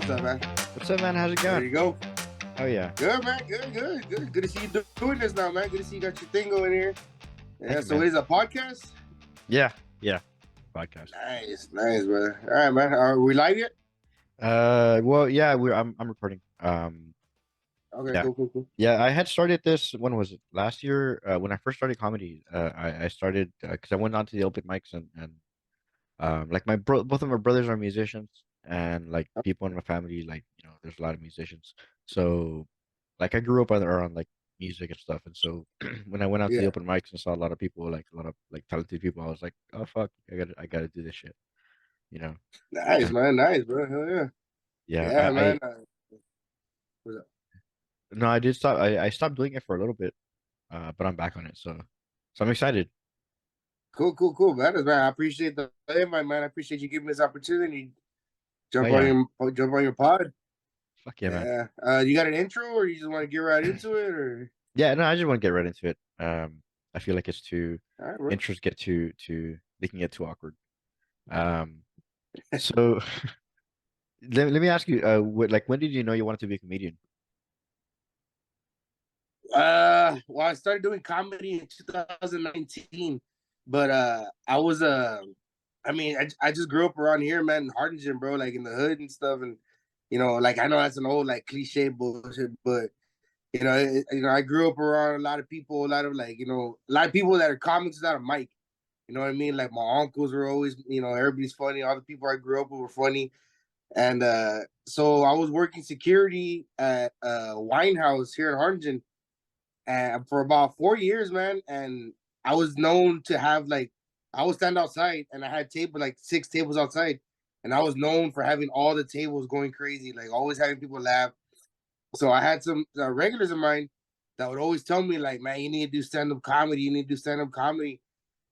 What's up, man? What's up, man? How's it There going? you go. Oh yeah, Good, man. Good to see you doing this now, man. Good to see you got your thing going here. thank Yeah. you, So man. it is a podcast. Yeah, podcast. Nice, brother. All right, man. Are we live yet? Well, yeah, I'm recording. Okay, Yeah, cool. yeah. I had started this. When was it? Last year, when I first started comedy. I started because I went on to the open mics and like both of my brothers are musicians, and like people in my family, like there's a lot of musicians. So, like I grew up around like music and stuff, and so when I went out to the Yeah. open mics and saw a lot of people, like a lot of like talented people, I was like, oh fuck, I gotta do this shit, you know. Nice, And man. Nice, bro. Hell yeah. yeah, Yeah, man. What's up? no, I did stop. I stopped doing it for a little bit, but I'm back on it, so I'm excited. Cool, man. Man, I appreciate the invite, man. I appreciate you giving me this opportunity. Oh Jump on yeah, your pod. fuck yeah, man. Yeah. You got an intro, or you just want to get right into it, or? Yeah, no, I just want to get right into it. I feel like it's too All right, bro. intros get too they can get too awkward. Um, so let me ask you, like when did you know you wanted to be a comedian? Well, I started doing comedy in 2019, but I was I mean, I just grew up around here, man, in Harlingen, bro, like in the hood and stuff, and like I know that's an old like cliche bullshit, but I grew up around a lot of people, a lot of like a lot of people that are comics without a mic. You know what I mean? Like my uncles were always, everybody's funny. All the people I grew up with were funny, and so I was working security at a wine house here in Harlingen and for about 4 years, man. And I was known to have like I would stand outside and I had table like 6 tables outside, and I was known for having all the tables going crazy, like always having people laugh. So I had some regulars of mine that would always tell me like, "Man, you need to do stand up comedy. You need to do stand up comedy."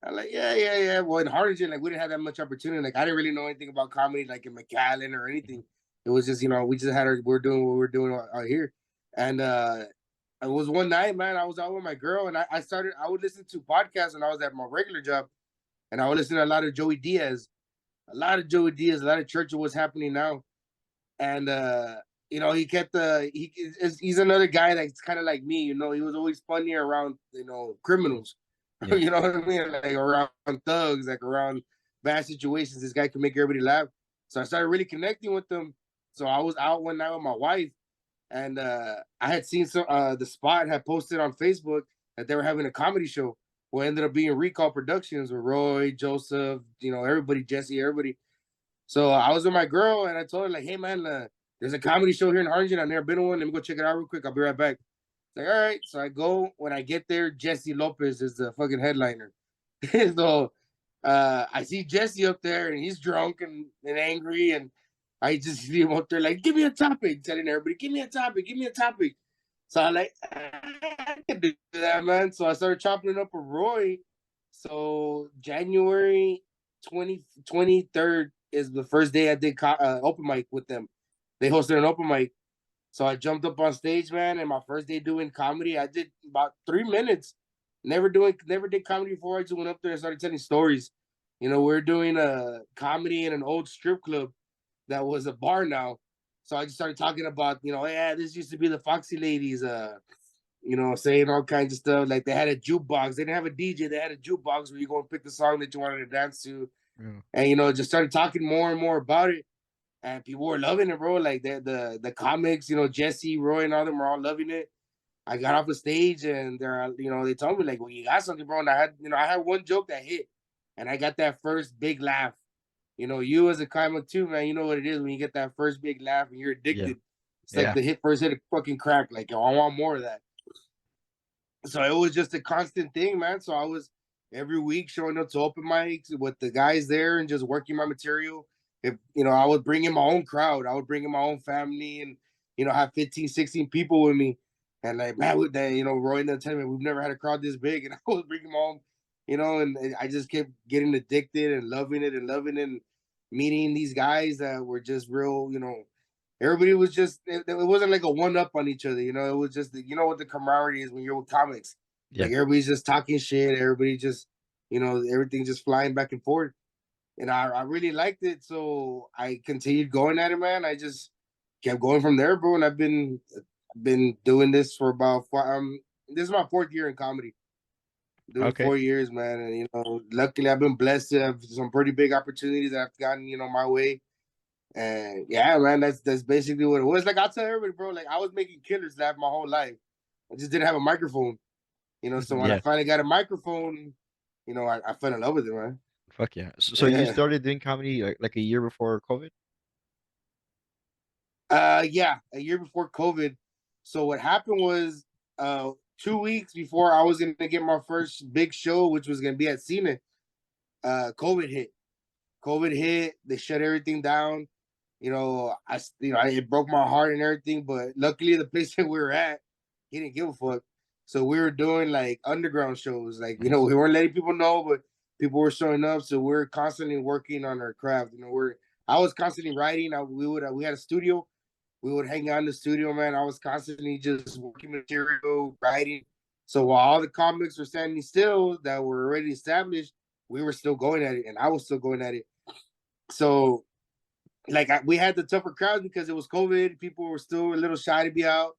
I'm like, yeah. Well, in Harlingen, like we didn't have that much opportunity. Like I didn't really know anything about comedy, like in McAllen or anything. It was just we just had we're doing what we're doing out here, and it was one night, man. I was out with my girl, and I started. I would listen to podcasts when I was at my regular job, and I would listen to a lot of Joey Diaz, a lot of Church of What's Happening Now, and he kept he's another guy that's kind of like me. He was always funny around criminals. Yeah, You know what I mean? Like around thugs, like around bad situations. This guy can make everybody laugh. So I started really connecting with them. So I was out one night with my wife, and I had seen some the spot had posted on Facebook that they were having a comedy show. What ended up being Recall Productions with Roy, Joseph, everybody, Jesse, everybody. So I was with my girl, and I told her like, "Hey man, there's a comedy show here in Harlingen. I've never been to one. Let me go check it out real quick. I'll be right back." It's like, all right. So I go. When I get there, Jesse Lopez is the fucking headliner. So I see Jesse up there, and he's drunk and angry, and I just see him up there like, "Give me a topic," telling everybody, "Give me a topic, give me a topic." So I like, I can do that, man. So I started chopping it up with Roy. So January 23rd is the first day I did open mic with them. They hosted an open mic. So I jumped up on stage, man, and my first day doing comedy, I did about 3 minutes. Never did comedy before. I just went up there and started telling stories. We're doing a comedy in an old strip club that was a bar now. So I just started talking about, yeah, this used to be the Foxy Ladies, saying all kinds of stuff. Like they had a jukebox. They didn't have a DJ. They had a jukebox where you go and pick the song that you wanted to dance to. yeah, And, just started talking more and more about it. And people were loving it, bro. Like the comics, Jesse, Roy, and all them were all loving it. I got off the stage and they told me like, "Well, you got something, bro." And I had one joke that hit, and I got that first big laugh. You as a comic too, man. You know what it is when you get that first big laugh and you're yeah, addicted. It's like yeah, the first hit a fucking crack. Like, I want more of that. So it was just a constant thing, man. So I was every week showing up to open mics with the guys there and just working my material. If I would bring in my own crowd, I would bring in my own family, and have 15, 16 people with me. And like, man, with that, Roy and them telling me we've never had a crowd this big, and I was bringing my own, and I just kept getting addicted and loving it and meeting these guys that were just real, everybody was just it wasn't like a one up on each other. It was just what the camaraderie is when you're with comics. yeah. Like everybody's just talking shit, everybody just everything just flying back and forth. And I really liked it, so I continued going at it, man. I just kept going from there, bro. And I've been doing this for about this is my fourth year in comedy. Doing Okay. 4 years, man, and luckily I've been blessed to have some pretty big opportunities that I've gotten, my way. And yeah, man, that's basically what it was. Like I tell everybody, bro, like I was making killers laugh my whole life. I just didn't have a microphone, So when I Yeah. finally got a microphone, I fell in love with it, man. Fuck yeah. So you Yeah. started doing comedy like a year before COVID? Yeah, a year before COVID. So what happened was, 2 weeks before I was gonna get my first big show, which was gonna be at Cena, COVID hit. COVID hit. They shut everything down. It broke my heart and everything. But luckily, the place that we were at, he didn't give a fuck. So we were doing like underground shows. Like Nice. we weren't letting people know, but people were showing up. So we are constantly working on our craft. I was constantly writing. We had a studio. We would hang out in the studio, man. I was constantly just working material, writing. So while all the comics were standing still that were already established, we were still going at it, and I was still going at it. So like we had the tougher crowds because it was COVID. People were still a little shy to be out,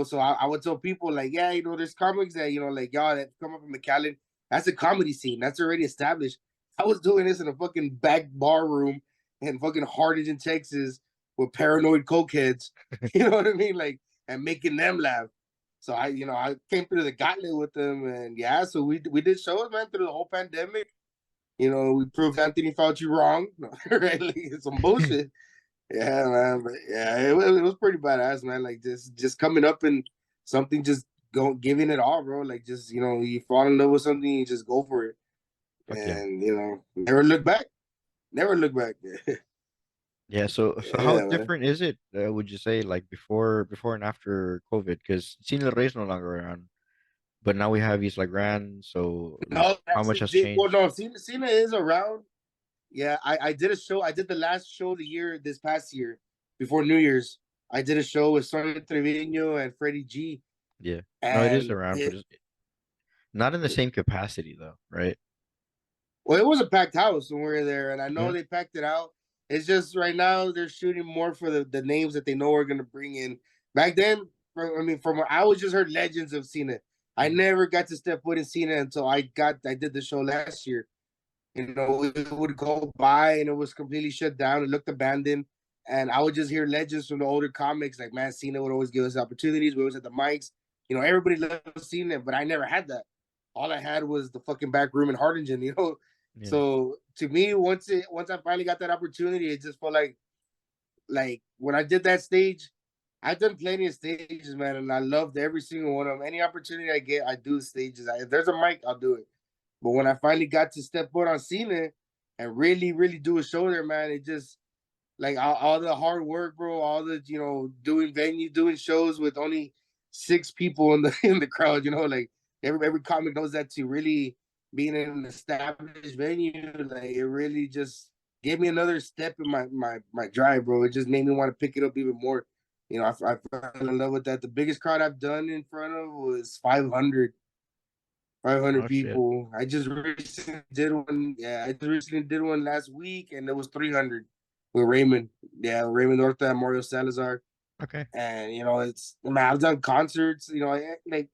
So I would tell people like, yeah, there's comics that like y'all that come up in McAllen. That's a comedy scene. That's already established. I was doing this in a fucking back bar room in fucking Harlingen, Texas, with paranoid cokeheads. You know what I mean? Like, and making them laugh. So I came through the gauntlet with them, and yeah, so we did shows, man, through the whole pandemic. We proved Anthony Fauci wrong, right? Like, it's some bullshit. Yeah, man. But yeah, it was pretty badass, man. Like just coming up and something, just giving it all, bro. Like just you fall in love with something, you just go for it, Fuck yeah. and never look back. Never look back. Yeah, so how Yeah, man. different is it, would you say, like before and after COVID? Because Cine Rey is no longer around, but now we have Isla like Grand, so like No, how much actually, has well, changed? no, Cena is around. Yeah, I did a show. I did the last show of the year this past year before New Year's. I did a show with Sonia Trevino and Freddie G, Yeah. No, it is and around, but it it's not in the same capacity though, right? Well, it was a packed house when we were there, and I know Yeah. they packed it out. It's just right now they're shooting more for the names that they know are going to bring in. Back then, from I always just heard legends of Cena. I Mhm. never got to step foot in Cena until I did the show last year. We would go by and it was completely shut down. It looked abandoned, and I would just hear legends from the older comics like, man, Cena would always give us opportunities. We always had the mics. Everybody loved Cena, but I never had that. All I had was the fucking back room in Hardingen. Yeah. So to me, once I finally got that opportunity, it just felt like when I did that stage, I've done plenty of stages, man, and I loved every single one of them. Any opportunity I get, I do the stages. If there's a mic, I'll do it. But when I finally got to step foot on Cena and really, really do a show there, man, it just like all the hard work, bro, all the doing venue, doing shows with only 6 people in the in the crowd, like every comic knows that to really being in an established venue, like it really just gave me another step in my drive, bro. It just made me want to pick it up even more. I fell in love with that. The biggest crowd I've done in front of was 500 Oh shit. people. I just recently did one. Yeah, I just recently did one last week, and it was 300 with Raymond. Yeah, Raymond Orta and Mario Salazar. Okay. And it's man, I've done concerts. Like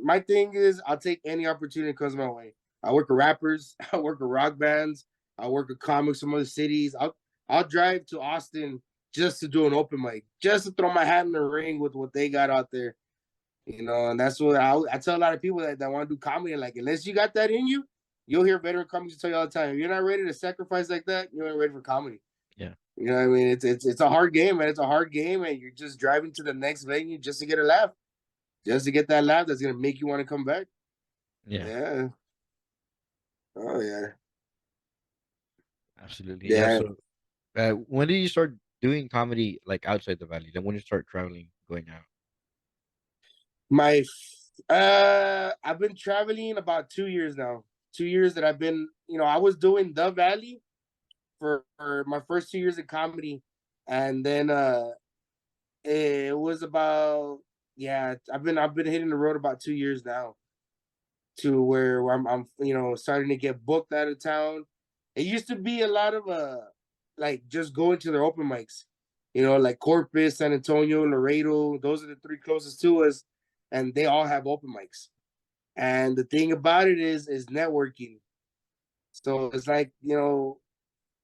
my thing is, I'll take any opportunity that comes my way. I work with rappers. I work with rock bands. I work with comics from other cities. I'll drive to Austin just to do an open mic, just to throw my hat in the ring with what they got out there. And that's what I tell a lot of people that want to do comedy. Like, unless you got that in you, you'll hear veteran comics tell you all the time. If you're not ready to sacrifice like that, you're not ready for comedy. Yeah. You know what I mean? It's a hard game, man. It's a hard game, and you're just driving to the next venue just to get a laugh, just to get that laugh that's gonna make you want to come back. Yeah. Yeah. Oh yeah. Absolutely. Yeah. Yeah. So, when did you start doing comedy like outside the valley? Then when you start traveling, going out? My I've been traveling about 2 years now. 2 years that I've been, I was doing the Valley for my first 2 years of comedy, and then it was about, yeah, I've been hitting the road about 2 years now, to where I'm starting to get booked out of town. It used to be a lot of like just going to their open mics. like Corpus, San Antonio, Laredo. Those are the three closest to us, and they all have open mics. And the thing about it is networking. So it's like,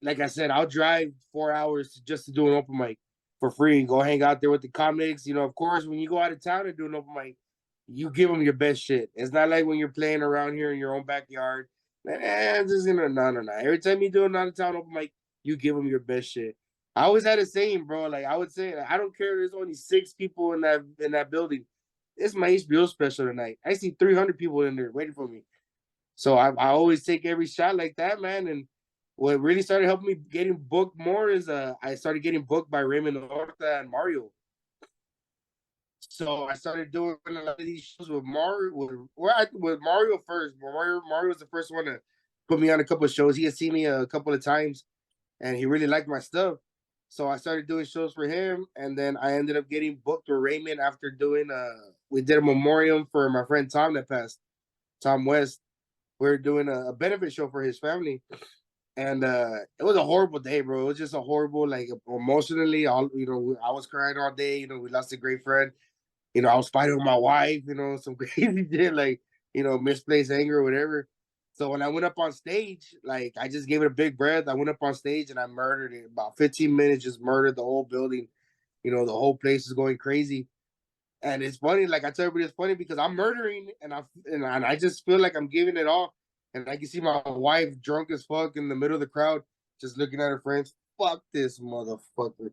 like I said, I'll drive 4 hours just to do an open mic for free and go hang out there with the comics. Of course, when you go out of town and do an open mic, you give them your best shit. It's not like when you're playing around here in your own backyard. Just no, no, no. Every time you do an out of town open mic, you give them your best shit. I always had a saying, bro. Like I would say, I don't care. There's only 6 people in that building. It's my HBO special tonight. I see 300 people in there waiting for me. So I always take every shot like that, man. And what really started helping me getting booked more is I started getting booked by Raymond Horta and Mario. So I started doing a lot of these shows with Mario. With Mario first. Mario was the first one to put me on a couple of shows. He had seen me a couple of times, and he really liked my stuff. So I started doing shows for him, and then I ended up getting booked with Raymond after doing. We did a memoriam for my friend Tom that passed, Tom West. We were doing a benefit show for his family, and it was a horrible day, bro. It was just a horrible, like emotionally. I was crying all day. We lost a great friend. I was fighting with my wife. Some crazy shit, like misplaced anger or whatever. So when I went up on stage, like I just gave it a big breath. I went up on stage and I murdered it. About 15 minutes, just murdered the whole building. The whole place is going crazy. And it's funny, like I tell everybody, it's funny because I'm murdering, and I just feel like I'm giving it all. And I can see my wife drunk as fuck in the middle of the crowd, just looking at her friends. Fuck this motherfucker.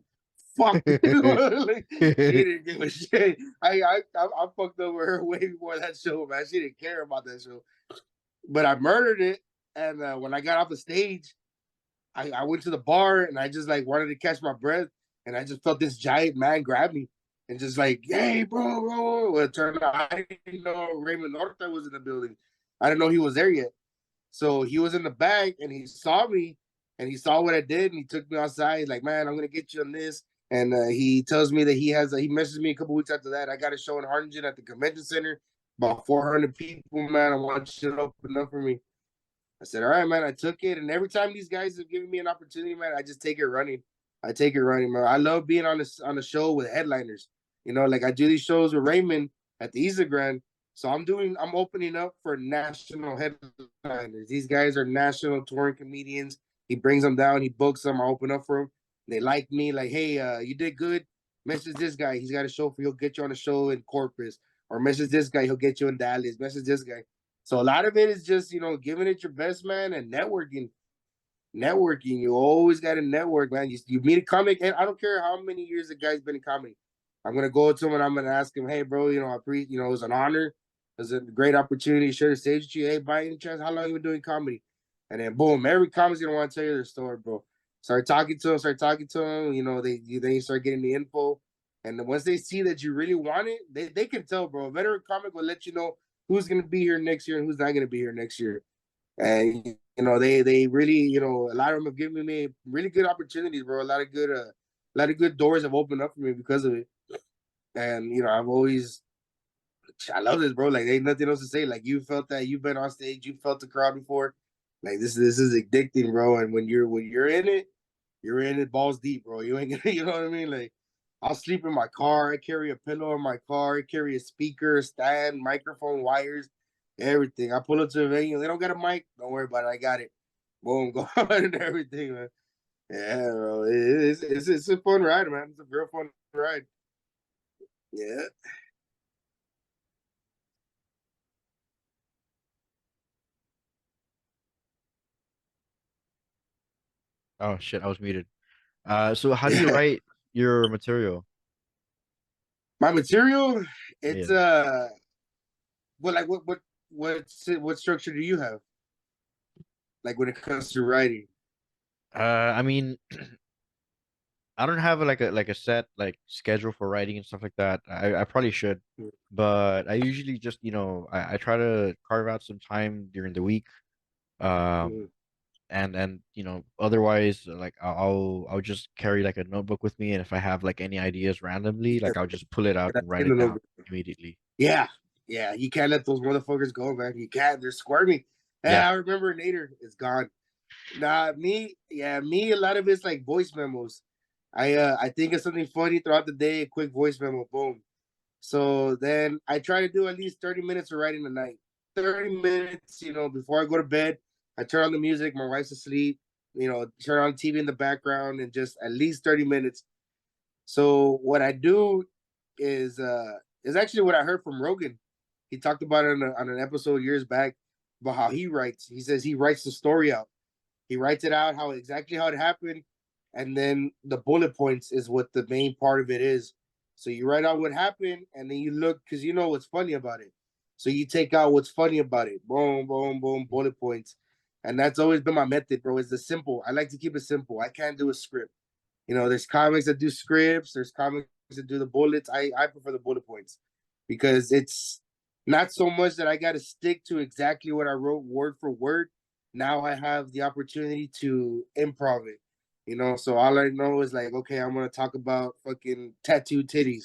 Fuck this. Like, she didn't give a shit. I fucked up with her way before that show, man. She didn't care about that show. But I murdered it. And when I got off the stage, I went to the bar and I just like wanted to catch my breath, and I just felt this giant man grab me and just like, hey, bro. Well, it turned out I didn't know Raymond Horta was in the building. I didn't know he was there yet. So he was in the back and he saw me and he saw what I did and he took me outside. He's like, man, I'm gonna get you on this. And he tells me that he messaged me a couple weeks after that. I got a show in Harlingen at the convention center, about 400 people, man. I want you to open up for me. I said, all right, man. I took it, and every time these guys have given me an opportunity, man, I just take it running. I take it running, man. I love being on a show with headliners. Like I do these shows with Raymond at the Isa Grand. So I'm opening up for national headliners. These guys are national touring comedians. He brings them down, he books them. I open up for them. They like me, like, hey, you did good. Message this guy. He's got a show for you. He'll get you on a show in Corpus. Or message this guy, he'll get you in Dallas. Message this guy. So a lot of it is just, giving it your best, man, and networking. Networking. You always got to network, man. You meet a comic, and I don't care how many years the guy's been in comedy. I'm gonna go to him and I'm gonna ask him, hey, bro, it was an honor. It was a great opportunity to share the stage with you. Hey, by any chance, how long you been doing comedy? And then boom, every comic's gonna want to tell you their story, bro. Start talking to him, they start getting the info. And then once they see that you really want it, they can tell, bro. A veteran comic will let you know who's gonna be here next year and who's not gonna be here next year. And they really, a lot of them have given me really good opportunities, bro. A lot of good doors have opened up for me because of it. And I love this, bro. Like, ain't nothing else to say. Like, you felt that, you've been on stage, you felt the crowd before. Like, this is addicting, bro. And when you're in it, you're in it balls deep, bro. You ain't gonna, you know what I mean? Like, I'll sleep in my car. I carry a pillow in my car. I carry a speaker, a stand, microphone, wires, everything. I pull up to the venue. They don't got a mic. Don't worry about it. I got it. Boom, go on and everything, man. Yeah, bro. It's a fun ride, man. It's a real fun ride. Yeah. Oh shit, I was muted. So how do you Yeah. write your material? My material, it's Yeah. well, like what structure do you have? Like when it comes to writing? I mean, I don't have like a set like schedule for writing and stuff like that. I probably should, but I usually just I try to carve out some time during the week. Um, Mm-hmm. and otherwise like I'll just carry like a notebook with me, and if I have like any ideas randomly, like I'll just pull it out and write it down immediately. Yeah, yeah. You can't let those motherfuckers go, man. You can't. They're squirmy. Yeah. Yeah, I remember. Nader. It's gone. Nah, me. Yeah, me. A lot of it's like voice memos. I think of something funny throughout the day, a quick voice memo, boom. So then I try to do at least 30 minutes of writing a night. 30 minutes, before I go to bed. I turn on the music, my wife's asleep, turn on TV in the background and just at least 30 minutes. So what I do is actually what I heard from Rogan. He talked about it on an episode years back about how he writes. He says he writes the story out. He writes it out exactly how it happened, and then the bullet points is what the main part of it is. So you write out what happened, and then you look because you know what's funny about it. So you take out what's funny about it. Boom, boom, boom, bullet points, and that's always been my method, bro. It's the simple. I like to keep it simple. I can't do a script. There's comics that do scripts. There's comics that do the bullets. I prefer the bullet points because it's not so much that I got to stick to exactly what I wrote word for word. Now I have the opportunity to improv it. So all I know is like, okay, I'm gonna talk about fucking tattooed titties,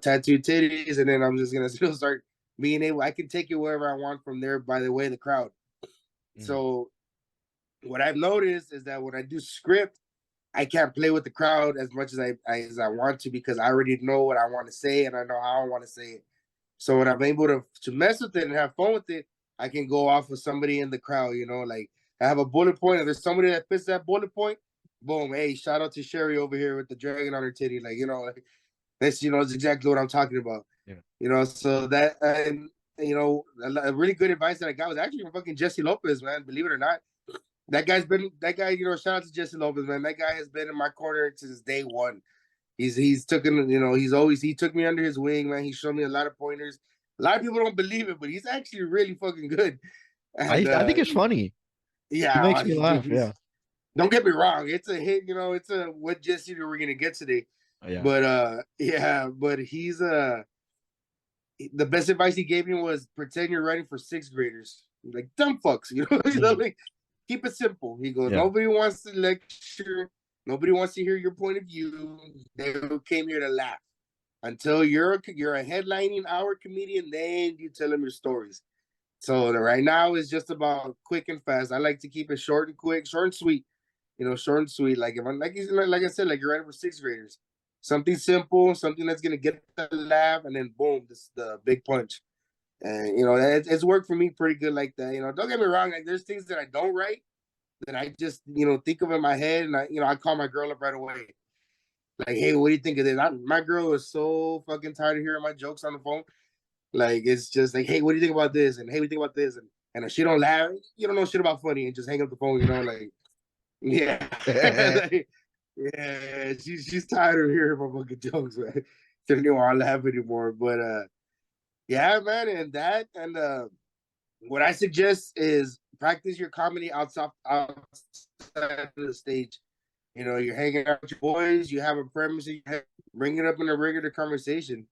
tattooed titties, and then I'm just gonna still start being able. I can take it wherever I want from there. By the way, the crowd. Mm. So what I've noticed is that when I do script, I can't play with the crowd as much as I want to because I already know what I want to say and I know how I want to say it. So when I'm able to mess with it and have fun with it, I can go off with somebody in the crowd. Like I have a bullet point. If there's somebody that fits that bullet point, boom! Hey, shout out to Sherry over here with the dragon on her titty. Like like that's is exactly what I'm talking about. Yeah. So that and a really good advice that I got was actually from fucking Jesse Lopez, man. Believe it or not, that guy. Shout out to Jesse Lopez, man. That guy has been in my corner since day one. He's taken, he took me under his wing, man. He showed me a lot of pointers. A lot of people don't believe it, but he's actually really fucking good. And I think it's funny. He yeah, makes me laugh. Yeah. don't get me wrong, it's a hit. It's a what Jesse we're gonna get today. Yeah. But yeah, but he's the best advice he gave me was pretend you're writing for sixth graders. Like dumb fucks, Mm. like keep it simple. He goes, Yeah. nobody wants to lecture, nobody wants to hear your point of view. They came here to laugh. Until you're a headlining hour comedian, then you tell them your stories. So right now it's just about quick and fast. I like to keep it short and quick, short and sweet. Short and sweet. Like if I'm like I said, like you're writing for sixth graders. Something simple, something that's gonna get the laugh, and then boom, this the big punch. And it's worked for me pretty good like that. Don't get me wrong. Like there's things that I don't write that I just think of in my head, and I call my girl up right away. Like, hey, what do you think of this? My girl is so fucking tired of hearing my jokes on the phone. Like, it's just like, hey, what do you think about this? And hey, what do you think about this? And if she don't laugh, you don't know shit about funny, and just hang up the phone. Like, yeah, like, yeah, she's tired of hearing my fucking jokes, man. She don't want to laugh anymore. But yeah, man, and what I suggest is practice your comedy outside of the stage. You're hanging out with your boys, you have a premise, bring it up in a regular conversation.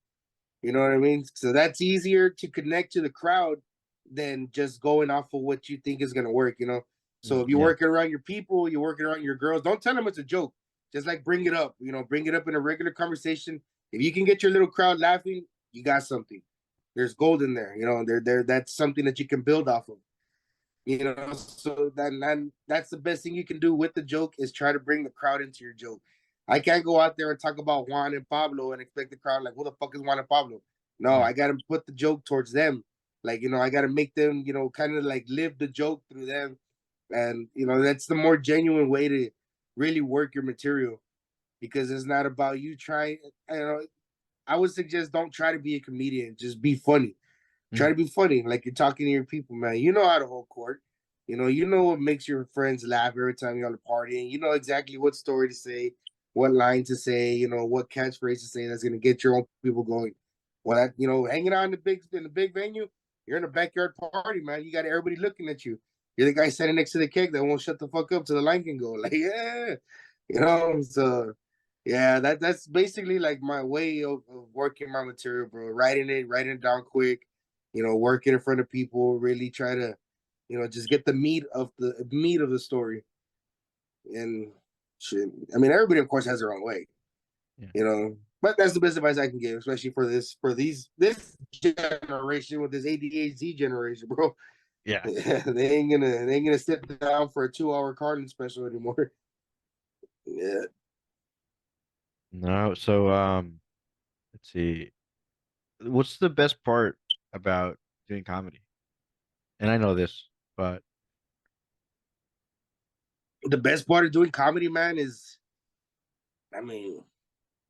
You know what I mean? So that's easier to connect to the crowd than just going off of what you think is going to work. So Mm. if you're Yeah. working around your people, you're working around your girls, don't tell them it's a joke. Just like bring it up, bring it up in a regular conversation. If you can get your little crowd laughing, you got something. There's gold in there. That's something that you can build off of. So that's the best thing you can do with the joke is try to bring the crowd into your joke. I can't go out there and talk about Juan and Pablo and expect the crowd like, who the fuck is Juan and Pablo? No, Yeah. I got to put the joke towards them. Like, I got to make them, kind of like live the joke through them. And, that's the more genuine way to really work your material because it's not about you trying. I would suggest don't try to be a comedian, just be funny. Try Mm. to be funny, like you're talking to your people, man. You know how to hold court. You know what makes your friends laugh every time you're on the party, and you know exactly what story to say, what line to say, what catchphrase to say that's gonna get your own people going. Well, hanging out in the big venue, you're in a backyard party, man. You got everybody looking at you. You're the guy standing next to the keg that won't shut the fuck up till the line can go. Like, yeah, So yeah, that's basically like my way of working my material, bro. Writing it down quick, working in front of people, really try to, just get the meat of the story. And shit. I mean, everybody of course has their own way, Yeah. but that's the best advice I can give, especially for this generation with this ADHD generation, bro. Yeah. They ain't gonna sit down for a 2-hour Carlin special anymore. Yeah. No, so let's see. What's the best part about doing comedy? And I know this, but The best part of doing comedy, man, is I mean,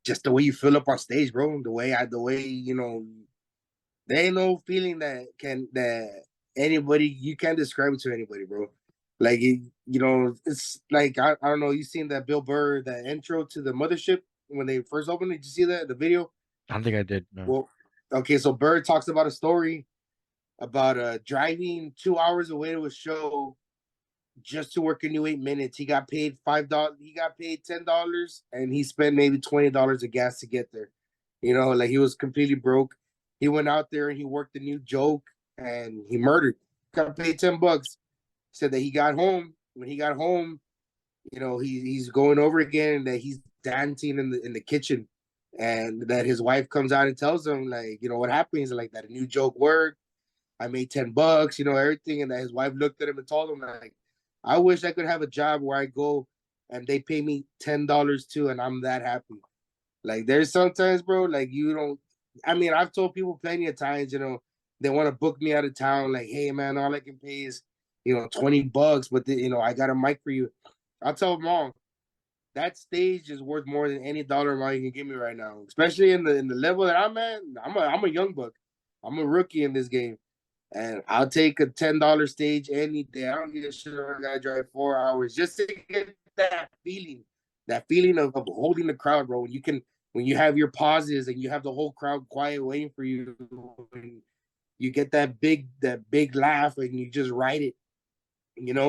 just the way you feel up on stage, bro. The way there ain't no feeling that anybody you can't describe it to anybody, bro. Like it's like I don't know. You seen that Bill Burr that intro to the mothership when they first opened it? Did you see that the video? I don't think I did. No. Well, okay, so Burr talks about a story about driving 2 hours away to a show just to work a new 8 minutes. He got paid $5. He got paid $10, and he spent maybe $20 of gas to get there. Like he was completely broke. He went out there and he worked a new joke, and he murdered. Got paid $10. Said that he got home. When he got home, he's going over again, and that he's dancing in the kitchen, and that his wife comes out and tells him like, what happened. He's like that a new joke worked. I made $10, everything. And that his wife looked at him and told him like, I wish I could have a job where I go and they pay me $10 too, and I'm that happy. Like there's sometimes, bro, like you don't. I mean, I've told people plenty of times, they want to book me out of town. Like, hey man, all I can pay is, $20, but I got a mic for you. I'll tell them all that stage is worth more than any dollar amount you can give me right now, especially in the level that I'm at. I'm a young buck. I'm a rookie in this game. And I'll take a $10 stage any day. I don't give a shit if I gotta drive 4 hours just to get that feeling of holding the crowd, bro. When you have your pauses and you have the whole crowd quiet waiting for you, and you get that big laugh and you just write it,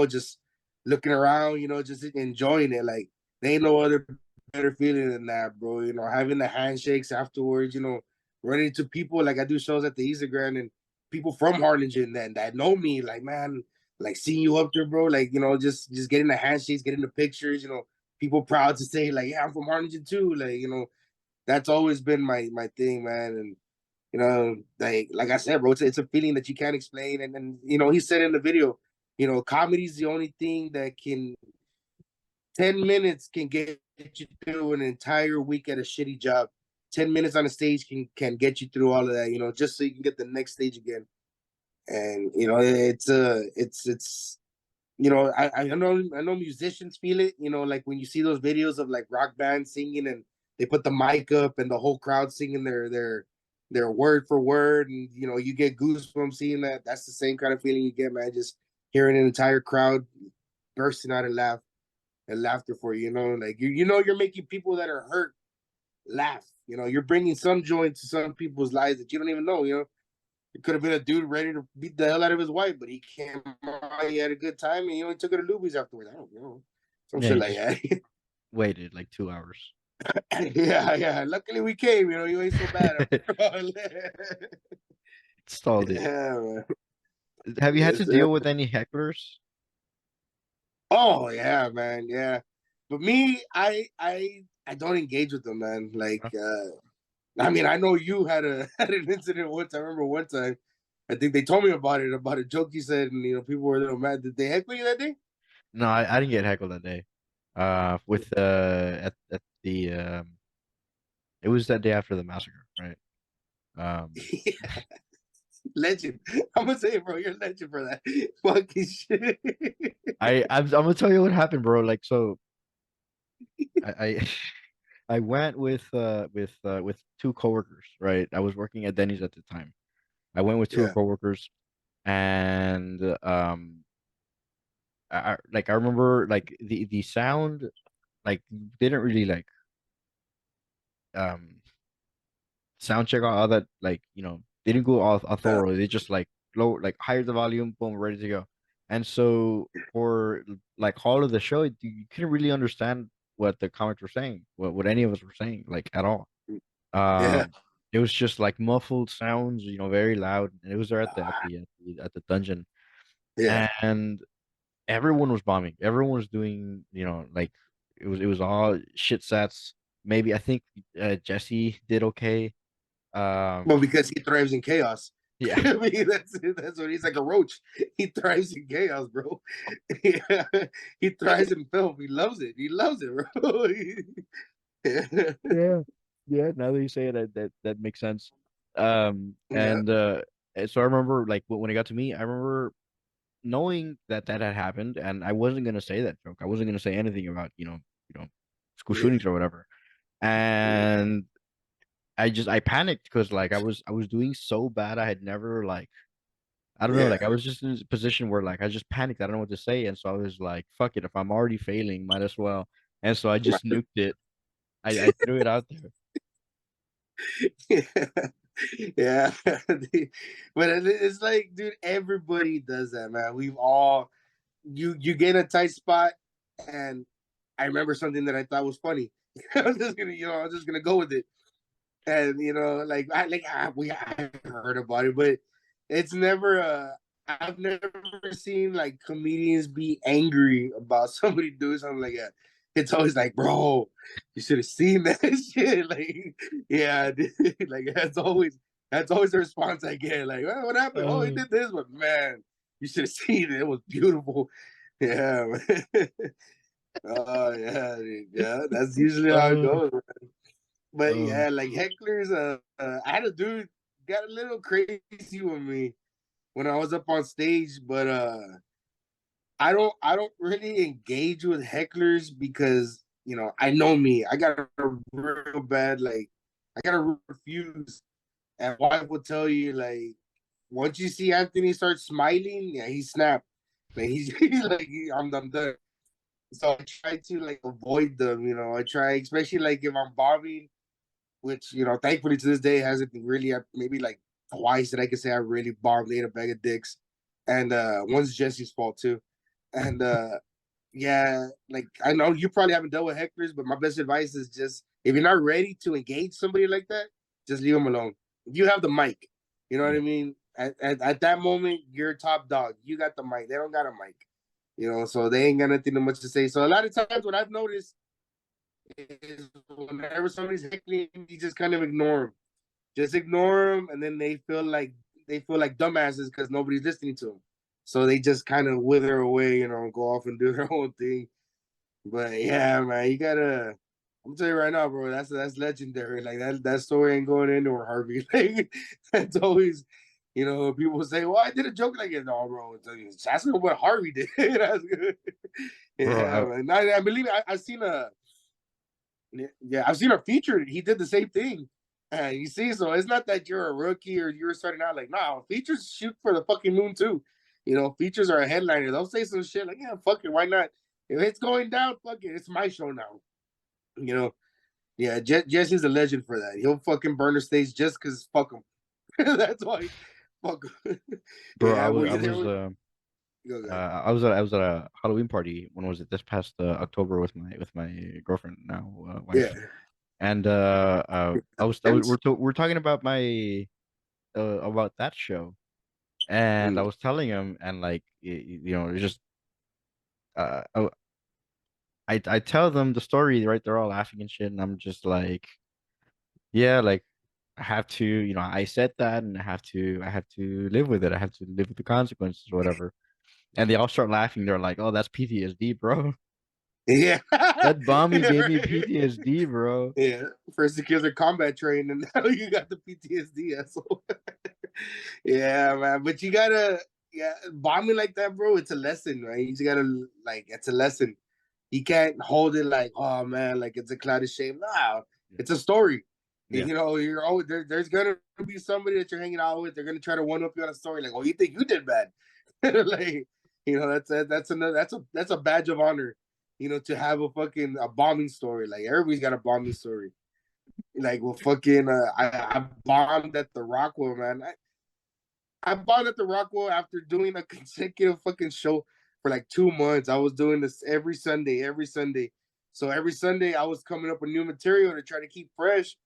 just looking around, just enjoying it. Like there ain't no other better feeling than that, bro. Having the handshakes afterwards, running into people like I do shows at the Easter Grand and people from Harlingen that know me, like man, like seeing you up there, bro. Like, just getting the handshakes, getting the pictures, people proud to say, like, yeah, I'm from Harlingen too. Like, that's always been my thing, man. And like I said, bro, it's a feeling that you can't explain. And he said in the video, comedy is the only thing that can 10 minutes can get you through an entire week at a shitty job. 10 minutes on a stage can get you through all of that, just so you can get the next stage again. And it's I know musicians feel it, like when you see those videos of like rock bands singing and they put the mic up and the whole crowd singing their word for word, and you get goosebumps seeing that. That's the same kind of feeling you get, man, just hearing an entire crowd bursting out and laughter for you, like you're making people that are hurt laugh. You're bringing some joy to some people's lives that you don't even know. It could have been a dude ready to beat the hell out of his wife, but he came on, he had a good time, and he took her to Luby's afterwards. I don't know, some Yeah, shit you like just that. waited like 2 hours. Yeah, yeah. Luckily we came. You ain't so bad after all. Stalled it. Yeah, man. Have you had Yes, to sir. deal with any hecklers? Oh yeah, man. Yeah, but me, I don't engage with them, man. Like, Huh? I mean, I know you had a had an incident once. I remember one time. I think they told me about a joke you said, and people were a little mad. Did they heckle you that day? No, I didn't get heckled that day. With at the it was that day after the massacre, right? Um, Legend. I'm gonna say it, bro. You're a legend for that. Fucking shit. I'm gonna tell you what happened, bro. Like, so I I went with two coworkers, right? I was working at Denny's at the time. I went with two Yeah. coworkers, and like I remember like the sound like didn't really like um sound check all that like they didn't go all Yeah. thorough. They just like low like higher the volume, boom, ready to go. And so for like all of the show, you couldn't really understand what the comics were saying, what any of us were saying, like at all. Yeah. Um, it was just like muffled sounds, very loud. And it was there at the dungeon, Yeah. and everyone was bombing. Everyone was doing, like it was all shit sets. Maybe I think Jesse did okay. Well, Um, because he thrives in chaos. yeah, I mean, that's what he's like, a roach. He thrives in chaos, bro. Yeah. He thrives in filth. He loves it. He loves it, bro. Yeah. Yeah. Now that you say it, that makes sense. Yeah, And so I remember like when it got to me, I remember knowing that that had happened, and I wasn't gonna say that joke. I wasn't gonna say anything about school yeah, shootings or whatever. And I panicked because like I was doing so bad. I had never like I don't know, yeah. like I was just in this position where like I just panicked. I don't know what to say, and so I was like, "Fuck it! If I'm already failing, might as well." And so I just nuked it. I threw it out there. Yeah, yeah. But it's like, dude, everybody does that, man. We've all you get a tight spot, and I remember something that I thought was funny. I'm just gonna, I'm just gonna go with it. And like I heard about it, but it's never I've never seen like comedians be angry about somebody doing something like that. It's always like, bro, you should have seen that shit. Like, yeah, dude. Like that's always the response I get. Like, well, what happened? Oh, he Uh, did this, but man, you should have seen it. It was beautiful. Yeah, man. Oh yeah, dude. Yeah. That's usually how it uh, goes. But uh, yeah, like hecklers, I had a dude got a little crazy with me when I was up on stage, but I don't really engage with hecklers because I know me. I got a real bad like I got to refuse. And wife will tell you like once you see Anthony start smiling, yeah, he snapped. Like he's like I'm done. So I try to like avoid them. I try, especially like if I'm bobbing, which thankfully to this day hasn't been really maybe like twice that I can say I really bombed ate a bag of dicks, and one's Jesse's fault too, and yeah, like I know you probably haven't dealt with hecklers, but my best advice is just if you're not ready to engage somebody like that, just leave them alone. If you have the mic, you know what yeah. I mean. At that moment, you're top dog. You got the mic. They don't got a mic, so they ain't got nothing too much to say. So a lot of times, what I've noticed is whenever somebody's heckling, you just kind of ignore them. Just ignore them, and then they feel like dumbasses because nobody's listening to them. So they just kind of wither away, go off and do their own thing. But yeah, man, you gotta. I'm telling you right now, bro. That's legendary. Like that story ain't going anywhere, Harvey. Like that's always, people say, "Well, I did a joke like it." No, bro. That's not what Harvey did. That's good. Bro, Yeah, man. I believe I've seen a yeah, I've seen her featured. He did the same thing. You see, so it's not that you're a rookie or you're starting out like, nah, features shoot for the fucking moon too. Features are a headliner. They'll say some shit like, yeah, fuck it, why not? If it's going down, fuck it, it's my show now. You know, yeah, Jesse's a legend for that. He'll fucking burn the stage just because fuck him. That's why. Fuck him. bro, Yeah, well, I you there? was Go ahead. I was at a Halloween party. When was it? This past October with my girlfriend now Yeah. wife. And Thanks. we're talking about my about that show, and I Mm. was telling him, and like it's just uh I tell them the story, right? They're all laughing and shit, and I'm just like, yeah, like I have to, I said that, and I have to live with it. I have to live with the consequences, or whatever. And they all start laughing. They're like, "Oh, that's PTSD, bro. Yeah. That bombing gave me PTSD, bro." Yeah, first the kids are combat trained, and now you got the PTSD, asshole. Yeah, man. But you gotta, yeah, bombing like that, bro. It's a lesson, right? You just gotta, like, it's a lesson. You can't hold it like, oh man, like it's a cloud of shame. Nah, Yeah. it's a story. Yeah. You're always there's gonna be somebody that you're hanging out with. They're gonna try to one up you on a story, like, oh, you think you did bad? Like, that's a badge of honor. To have a bombing story. Like everybody's got a bombing story. Like, well, fucking, I bombed at the Rockwell, man. I bombed at the Rockwell after doing a consecutive fucking show for like 2 months. I was doing this every Sunday, every Sunday. So every Sunday, I was coming up with new material to try to keep fresh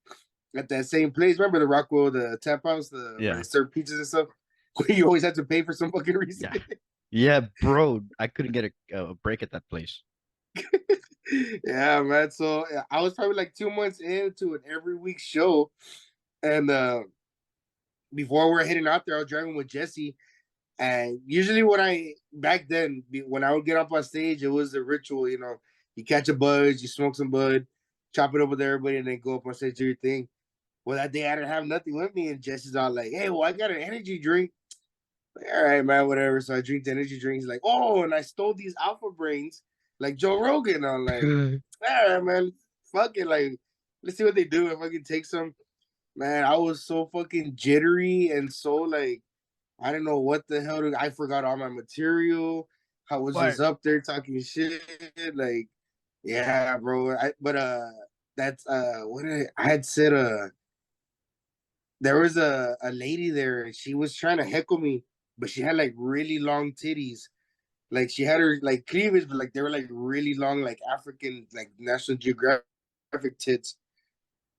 at that same place. Remember the Rockwell, the tap house, where they Yeah. serve pizzas and stuff? Where you always had to pay for some fucking reason. Yeah. Yeah, bro. I couldn't get a break at that place. Yeah, man. So yeah, I was probably like 2 months into an every week show. And before we're heading out there, I was driving with Jesse. And usually, back then, when I would get up on stage, it was a ritual. You catch a buzz, you smoke some bud, chop it up with everybody, and then go up on stage do your thing. Well, that day I didn't have nothing with me, and Jesse's all like, "Hey, well, I got an energy drink." Like, all right, man, whatever. So I drink the energy drink. He's like, "Oh, and I stole these Alpha Brains, like Joe Rogan." I'm like, "All right, man, fuck it. Like, let's see what they do. If I can take some." Man, I was so fucking jittery and so like I don't know what the hell. I forgot all my material. I was just What? up there talking shit. Like, yeah, bro. But that's what I had said. There was a lady there. She was trying to heckle me, but she had like really long titties. Like she had her like cleavage, but like they were like really long, like African, like National Geographic tits.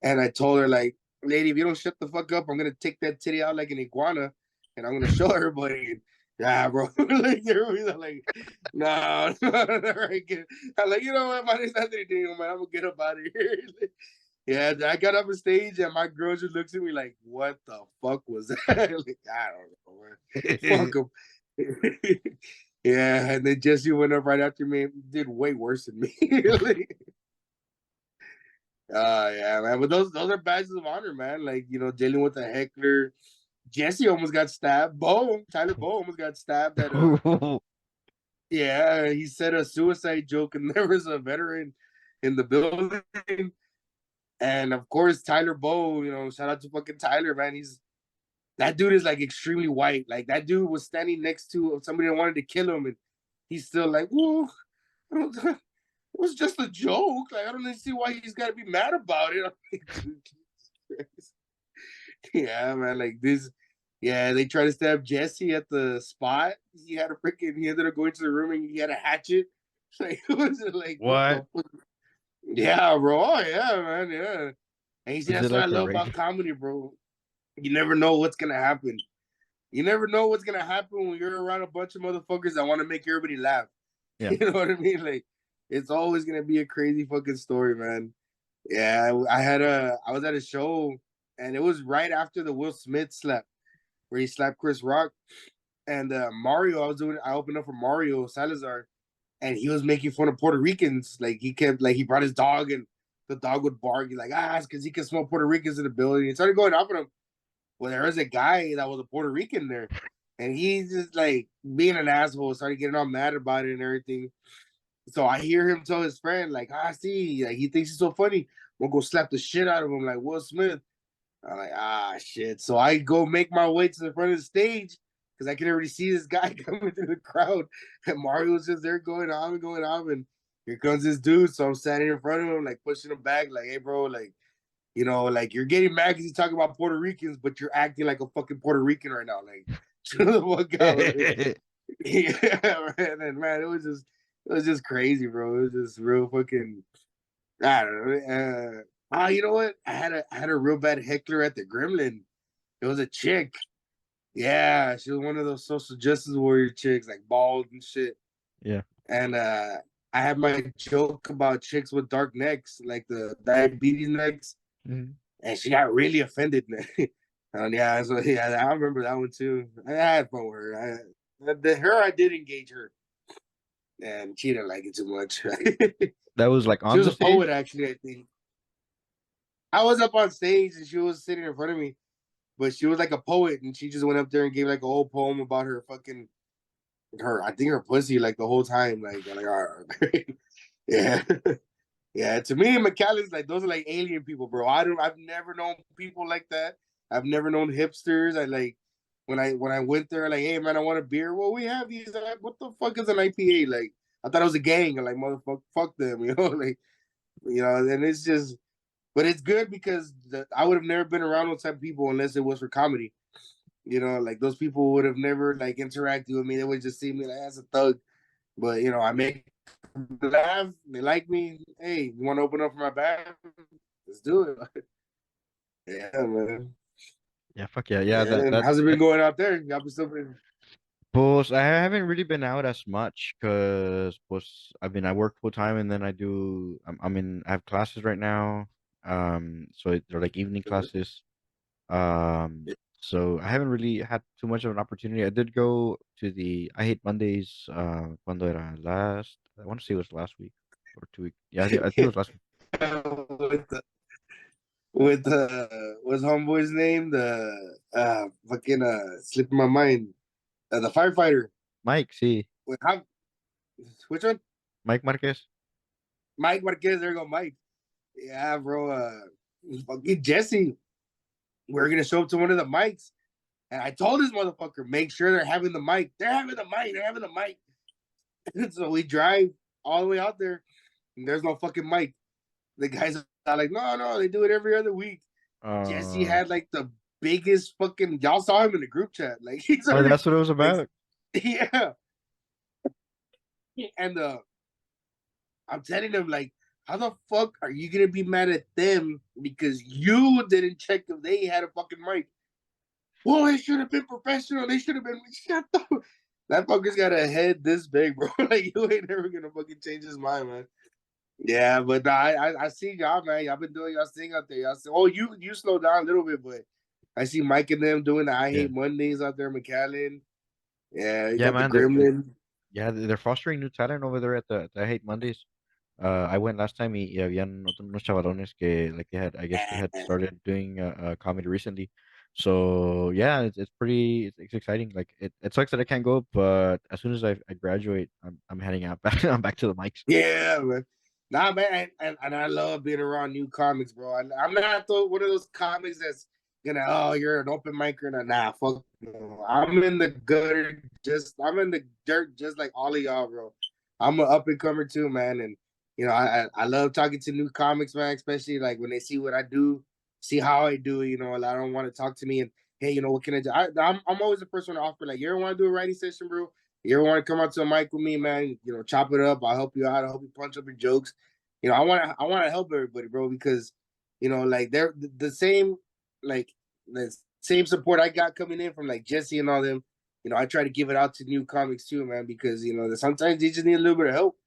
And I told her, like, lady, if you don't shut the fuck up, I'm gonna take that titty out like an iguana and I'm gonna show everybody. Yeah, bro. Like everybody's like, no, no, I'm like, you know what, man, there's nothing to do, man. I'm gonna get up out of here. Yeah, I got up on stage and my girl just looks at me like, what the fuck was that? Like, I don't know, man. Fuck him. Yeah, and then Jesse went up right after me and did way worse than me. Like, yeah, man. But those are badges of honor, man. Like, dealing with a heckler. Jesse almost got stabbed. Tyler Bow almost got stabbed at a yeah, he said a suicide joke and there was a veteran in the building. And of course, Tyler Bow, shout out to fucking Tyler, man. That dude is like extremely white. Like that dude was standing next to somebody that wanted to kill him, and he's still like, "Whoa, it was just a joke. Like I don't even see why he's got to be mad about it." I'm like, dude, yeah, man. Like this, yeah. They tried to stab Jesse at the spot. He had a freaking. He ended up going to the room and he had a hatchet. Like it was like what the What? fuck? Yeah, bro. Oh yeah, man. Yeah. And you see, Was it that's what I like a love about race? comedy, bro. You never know what's gonna happen. You never know what's gonna happen when you're around a bunch of motherfuckers that want to make everybody laugh. Yeah. You know what I mean? Like, it's always gonna be a crazy fucking story, man. Yeah, I was at a show, and it was right after the Will Smith slap, where he slapped Chris Rock, and Mario. I opened up for Mario Salazar, and he was making fun of Puerto Ricans. Like he brought his dog, and the dog would bark. He's like, it's because he can smell Puerto Ricans in the building. He started going off on him. Well, there was a guy that was a Puerto Rican there, and he's just like being an asshole, started getting all mad about it and everything. So I hear him tell his friend, like, see, like he thinks he's so funny. We'll go slap the shit out of him like Will Smith. I'm like, shit. So I go make my way to the front of the stage because I can already see this guy coming through the crowd. And Mario's just there going on and going on. And here comes this dude. So I'm standing in front of him, like pushing him back, like, hey, bro, like, like you're getting mad because he's talking about Puerto Ricans, but you're acting like a fucking Puerto Rican right now. Like, chill the fuck out. Like, yeah, man. And man, it was just crazy, bro. It was just real fucking. I don't know. You know what? I had a real bad heckler at the Gremlin. It was a chick. Yeah, she was one of those social justice warrior chicks, like bald and shit. Yeah. And I had my joke about chicks with dark necks, like the diabetes necks, Mhm. and she got really offended. And yeah, so yeah, I remember that one too. I had fun with her. I did engage her, and she didn't like it too much. That was like She on was the a poet, stage? actually. I think I was up on stage and she was sitting in front of me, but she was like a poet, and she just went up there and gave like a whole poem about her fucking her. I think her pussy like the whole time. Like, I'm like, all right, yeah. Yeah, to me, McAllen's like those are like alien people, bro. I've never known people like that. I've never known hipsters. I like when I went there, like, hey man, I want a beer. Well, we have these. I'm like, what the fuck is an IPA? Like, I thought it was a gang. I'm like, motherfucker, fuck them, like, and it's just, but it's good because I would have never been around those type of people unless it was for comedy. Like those people would have never like interacted with me. They would just see me like as a thug. But I make laugh. They like me. Hey, you want to open up for my band? Let's do it. Yeah, man. Yeah, fuck yeah. Yeah, Yeah, and how's it been going out there? Y'all been still been. pues I haven't really been out as much because pues I mean I work full time and then I have classes right now. So they're like evening classes. So I haven't really had too much of an opportunity. I did go to the I Hate Mondays cuando era last I want to say it was last week or 2 weeks. Yeah, I think it was last week. with the what's homeboy's name? The fucking slipping my mind. The firefighter. Mike, see, Wait, how, which one? Mike Marquez. Mike Marquez. There you go, Mike. Yeah, bro. Fucking Jesse. We're gonna show up to one of the mics, and I told this motherfucker, make sure they're having the mic. They're having the mic. They're having the mic. So we drive all the way out there, and there's no fucking mic. The guys are like, no, no, they do it every other week. Jesse Uh, had like the biggest fucking. Y'all saw him in the group chat. Like he's oh, already that's what it was like, about. yeah. And I'm telling them like, how the fuck are you gonna be mad at them because you didn't check if they had a fucking mic? Well, they should have been professional. They should have been. Shut up. That fucker's got a head this big, bro. Like you ain't never gonna fucking change his mind, man. Yeah, but I see y'all, man. Y'all been doing y'all thing out there. Y'all see, oh, you slow down a little bit, but I see Mike and them doing the I Yeah, Hate Mondays out there, McAllen. Yeah, you yeah, got the man. Gremlin. Yeah, they're fostering new talent over there at the I Hate Mondays. I went last time y habían unos chavalones que like I guess they had started doing comedy recently. So yeah, it's pretty it's exciting. Like it sucks that I can't go, but as soon as I graduate, I'm heading out back I'm back to the mics. Yeah, man. Nah, man, and I love being around new comics, bro. I'm not one of those comics that's gonna, oh, you're an open micer. Nah, fuck. No. I'm in the gutter, I'm in the dirt, just like all of y'all, bro. I'm an up and comer too, man, and I love talking to new comics, man, especially like when they see what I do, see how I do. I don't want to talk to me and hey, what can I do? I'm always the first one to offer. Like, you ever want to do a writing session, bro? You ever want to come out to a mic with me, man? Chop it up. I'll help you out. I'll help you punch up your jokes. I want to help everybody, bro, because like they're the same, like the same support I got coming in from like Jesse and all them. I try to give it out to new comics too, man, because sometimes they just need a little bit of help.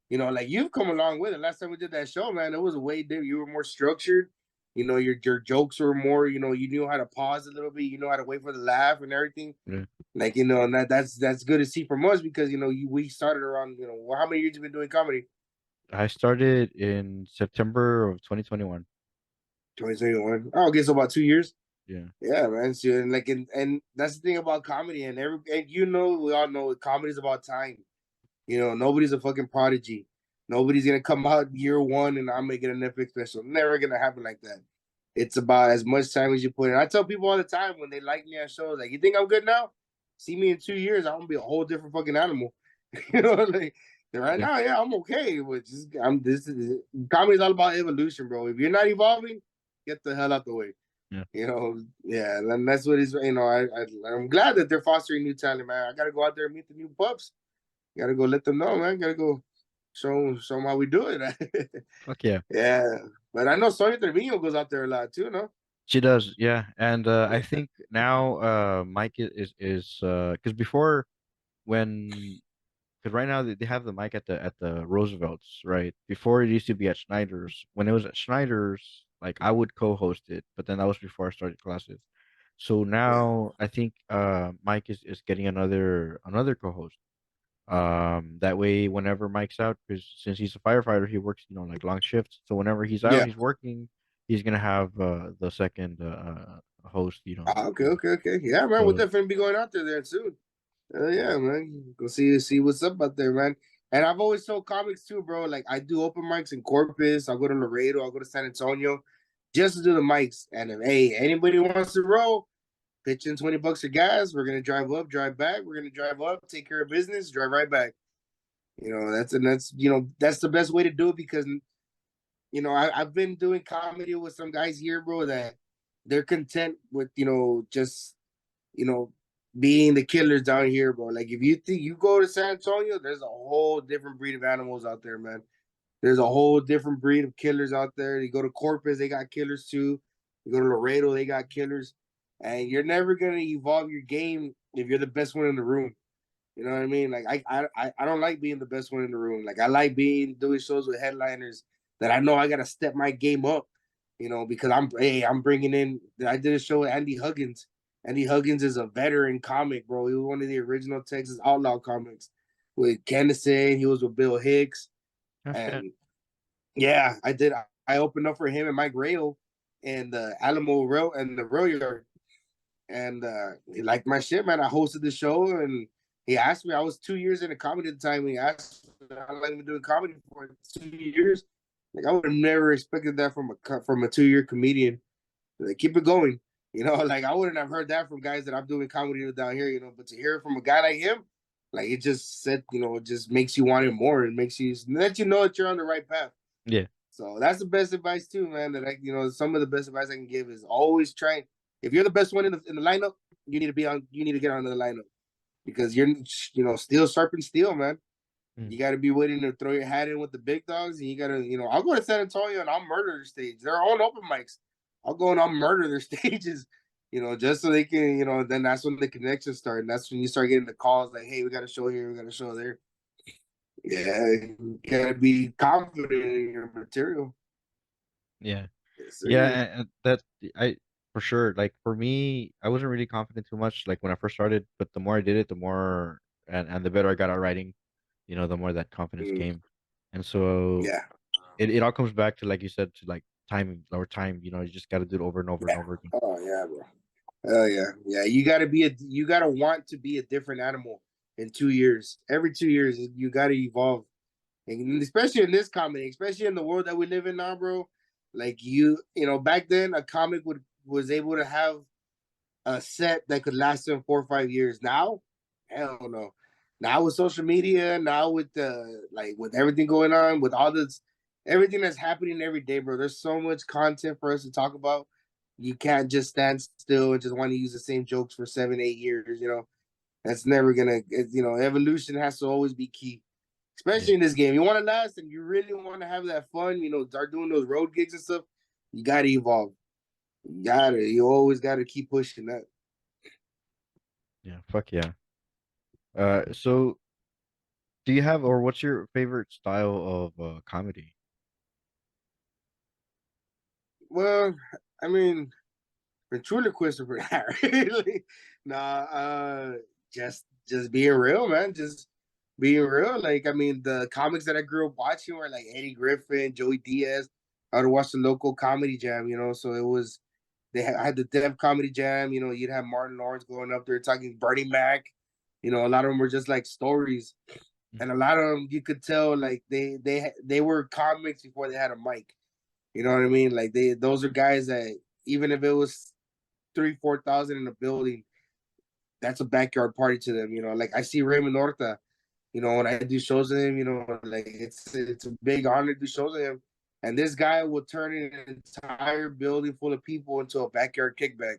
Like you've come along with it. Last time we did that show, man, it was a way different. You were more structured. Your jokes were more. You knew how to pause a little bit. You know how to wait for the laugh and everything. Yeah. Like and that's good to see from us because we started around how many years you been doing comedy? I started in September of 2021. 2021. Oh, okay, so about 2 years. Yeah. Yeah, man. So, and that's the thing about comedy, and we all know comedy is about time. Nobody's a fucking prodigy. Nobody's gonna come out year one and I'm making a Netflix special. Never gonna happen like that. It's about as much time as you put in. I tell people all the time when they like me on shows, like, you think I'm good now? See me in 2 years, I'm gonna be a whole different fucking animal. Like right Yeah. now, yeah, I'm okay. But just I'm this is comedy is all about evolution, bro. If you're not evolving, get the hell out the way. Yeah. Yeah, and that's what it's. I'm glad that they're fostering new talent, man. I gotta go out there and meet the new pups. Gotta go let them know, man. Gotta go show them how we do it. Fuck yeah. Yeah, but I know Sonia Trevino goes out there a lot too, no? She does, yeah. And I Yeah, think now Mike is because before when because right now they have the mic at the Roosevelt's, right? Before it used to be at Schneider's. When it was at Schneider's, like I would co-host it, but then that was before I started classes. So yeah. now I think Mike is getting another co-host. That way whenever Mike's out, because since he's a firefighter, he works, like long shifts. So whenever he's out, Yeah. he's working, he's gonna have the second host, Okay, okay, okay. Yeah, man. We'll So definitely be going out there soon. Yeah, man. Go see what's up out there, man. And I've always told comics too, bro. Like I do open mics in Corpus. I'll go to Laredo. I'll go to San Antonio, just to do the mics. And if hey, anybody wants to roll, pitch in $20 of gas. We're gonna drive up, drive back. We're gonna drive up, take care of business, drive right back. That's the best way to do it because I've been doing comedy with some guys here, bro, that they're content with just you know being the killers down here, bro. Like if you think you go to San Antonio, there's a whole different breed of animals out there, man. There's a whole different breed of killers out there. You go to Corpus, they got killers too. You go to Laredo, they got killers. And you're never gonna evolve your game if you're the best one in the room. You know what I mean? Like I don't like being the best one in the room. Like I like doing shows with headliners that I know I gotta step my game up. Because I'm bringing in. I did a show with Andy Huggins. Andy Huggins is a veteran comic, bro. He was one of the original Texas Outlaw comics with Kennison. He was with Bill Hicks, oh shit. and yeah, I did. I opened up for him and Mike Rayo and the Alamo Rail and the Rail Yard, and he liked my shit, man. I hosted the show, and he asked me. I was 2 years into comedy at the time. He asked me how long I've been doing comedy for 2 years. Like I would have never expected that from a 2 year comedian. Like, keep it going. Like I wouldn't have heard that from guys that I'm doing comedy with down here. But to hear it from a guy like him, like it just said, it just makes you want it more. It makes you let you know that you're on the right path. Yeah. So that's the best advice too, man. That some of the best advice I can give is always try. If you're the best one in the lineup, you need to be on. You need to get on the lineup because you're steel sharpens steel, man. Mm. You got to be willing to throw your hat in with the big dogs, and you got to, I'll go to San Antonio and I'll murder their stage. They're all open mics. I'll go and I'll murder their stages, just so they can, then that's when the connections start. And that's when you start getting the calls like, hey, we got a show here, we got a show there. Yeah, you got to be confident in your material. Yeah. Yes, Yeah, sir. and that I for sure. Like for me, I wasn't really confident too much like when I first started, but the more I did it, the more and the better I got at writing, the more that confidence Mm, came. And so yeah, it all comes back to like you said to like time over time, you just got to do it over and over and yeah. over again. Oh, yeah, bro. Oh, yeah. Yeah, you got to want to be a different animal in 2 years. Every 2 years, you got to evolve. And especially in this comedy, especially in the world that we live in now, bro. Like back then, a comic was able to have a set that could last them 4 or 5 years. Now, hell no. Now with social media, now with with everything going on, with all this, everything that's happening every day, bro. There's so much content for us to talk about. You can't just stand still and just want to use the same jokes for 7, 8 years. That's never gonna. Evolution has to always be key, Yeah. especially in this game. You want to last and you really want to have that fun. Start doing those road gigs and stuff. You gotta evolve. You always gotta keep pushing that. Yeah, fuck yeah. So do you have or what's your favorite style of comedy? Well, I mean, ventriloquist for that, really. Nah, just being real, man. Just being real. Like, I mean, the comics that I grew up watching were like Eddie Griffin, Joey Diaz. I would watch the local comedy jam, so it was I had the Dev Comedy Jam. You'd have Martin Lawrence going up there talking Bernie Mac. A lot of them were just like stories, Mm. and a lot of them you could tell like they were comics before they had a mic. You know what I mean? Like those are guys that even if it was 3, 4 thousand in a building, that's a backyard party to them. Like I see Raymond Horta. When I do shows with him, like it's a big honor to do shows with him. And this guy will turn an entire building full of people into a backyard kickback.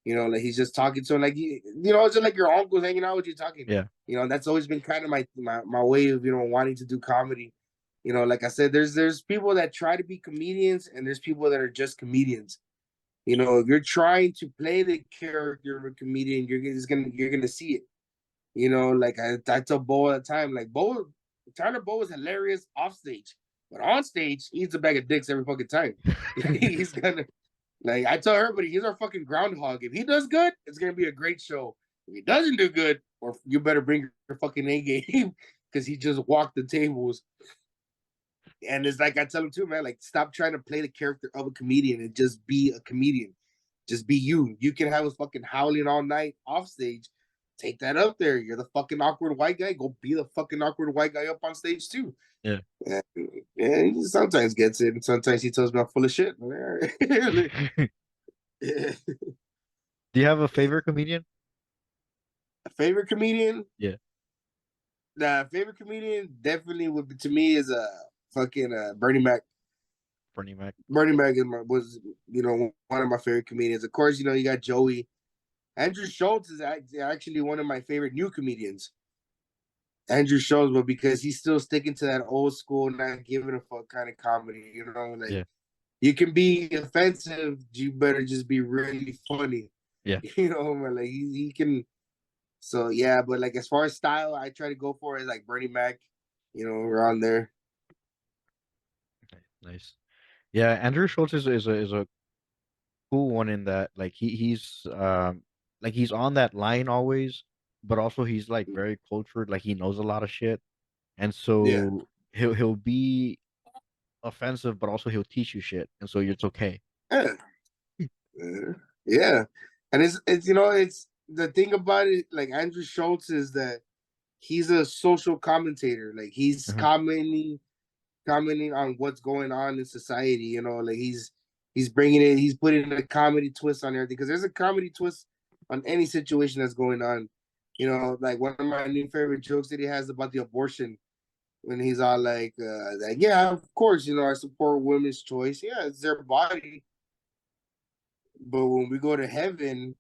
Like he's just talking to him like it's just like your uncle's hanging out with you talking. Yeah. That's always been kind of my way of wanting to do comedy. Like I said, there's people that try to be comedians and there's people that are just comedians. If you're trying to play the character of a comedian, you're gonna see it. Like I tell Bo all the time, like Tyler Bo is hilarious off stage, but on stage he eats a bag of dicks every fucking time. He's gonna like I tell everybody, he's our fucking groundhog. If he does good, it's gonna be a great show. If he doesn't do good, or you better bring your fucking A game because he just walked the tables. And it's like I tell him too, man, like stop trying to play the character of a comedian and just be a comedian. Just be you. You can have us fucking howling all night off stage. Take that up there. You're the fucking awkward white guy. Go be the fucking awkward white guy up on stage too. Yeah. And, he sometimes gets it, and sometimes he tells me I'm full of shit. Do you have a favorite comedian? A favorite comedian? Yeah. The favorite comedian definitely would be to me is fucking Bernie Mac. Bernie Mac. Bernie Mac was one of my favorite comedians. Of course, you got Joey. Andrew Schultz is actually one of my favorite new comedians. Andrew Schultz, but because he's still sticking to that old school, not giving a fuck kind of comedy. Like Yeah. you can be offensive, you better just be really funny. Yeah. Man, like he can. So yeah, but like as far as style, I try to go for it like Bernie Mac, around there. Nice. Yeah, Andrew Schultz is a cool one in that like he's on that line always, but also he's like very cultured, like he knows a lot of shit. And Yeah, so he'll be offensive, but also he'll teach you shit, and so it's okay. Yeah. Yeah. Yeah. And it's it's the thing about it, like Andrew Schultz is that he's a social commentator. Like he's Uh-huh. commenting on what's going on in society. Like he's bringing it. He's putting a comedy twist on everything because there's a comedy twist on any situation that's going on. Like one of my new favorite jokes that he has about the abortion when he's all like yeah, of course, I support women's choice. Yeah, it's their body, but when we go to heaven,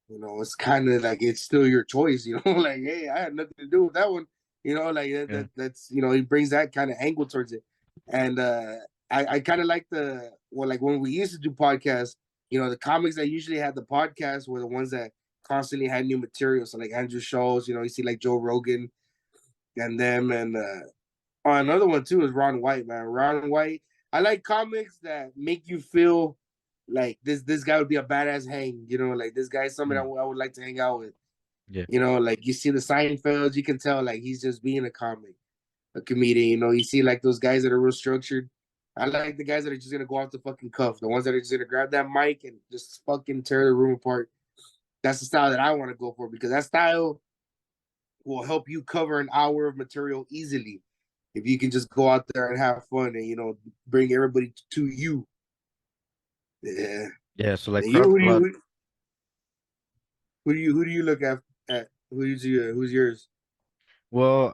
it's kind of like it's still your choice. Like hey, I had nothing to do with that one. Like Yeah. that's he brings that kind of angle towards it, and I kind of like like when we used to do podcasts. The comics that usually had the podcast were the ones that constantly had new material. So like Andrew Schultz, you see like Joe Rogan and them, and another one too is Ron White, man. Ron White. I like comics that make you feel like this guy would be a badass hang. Like this guy's somebody Mm. I would like to hang out with. Yeah. Like you see the Seinfelds, you can tell like he's just being a comedian. You see like those guys that are real structured. I like the guys that are just gonna go off the fucking cuff. The ones that are just gonna grab that mic and just fucking tear the room apart. That's the style that I want to go for because that style will help you cover an hour of material easily if you can just go out there and have fun and bring everybody to you. Yeah. Yeah. So like And you crowd plot. who do you look at who's yours? Well,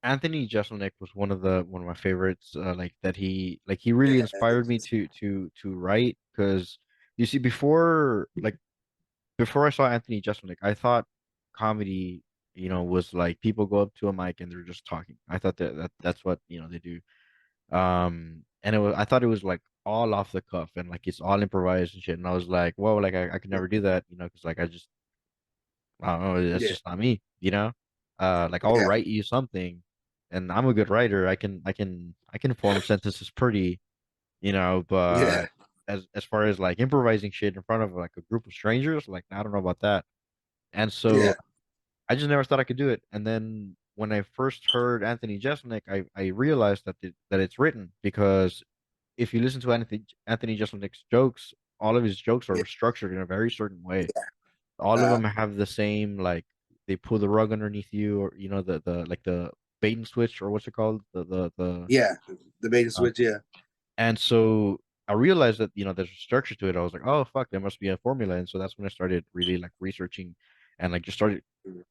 Anthony Jeselnik was one of my favorites. Like that he really Yeah. inspired me to write because you see before I saw Anthony Jeselnik, I thought comedy, was like people go up to a mic and they're just talking. I thought that's what, they do. And I thought it was like all off the cuff and like it's all improvised and shit. And I was like, whoa, like I could never do that, because like I don't know, it's Yeah. just not me, you know? Like I'll Yeah. write you something and I'm a good writer. I can form sentences pretty, Yeah. but as far as like improvising shit in front of like a group of strangers, like I don't know about that. And so Yeah. I just never thought I could do it. And then when I first heard Anthony Jeselnik, I realized that it's written because if you listen to Anthony Jeselnik's jokes, all of his jokes Yeah. are structured in a very certain way. All of Uh, them have the same like they pull the rug underneath you, or the like the bait and switch, or what's it called, the yeah. The bait and uh, switch. Yeah. and so I realized that there's a structure to it. I was like, oh fuck, there must be a formula, and so that's when I started really like researching and like just started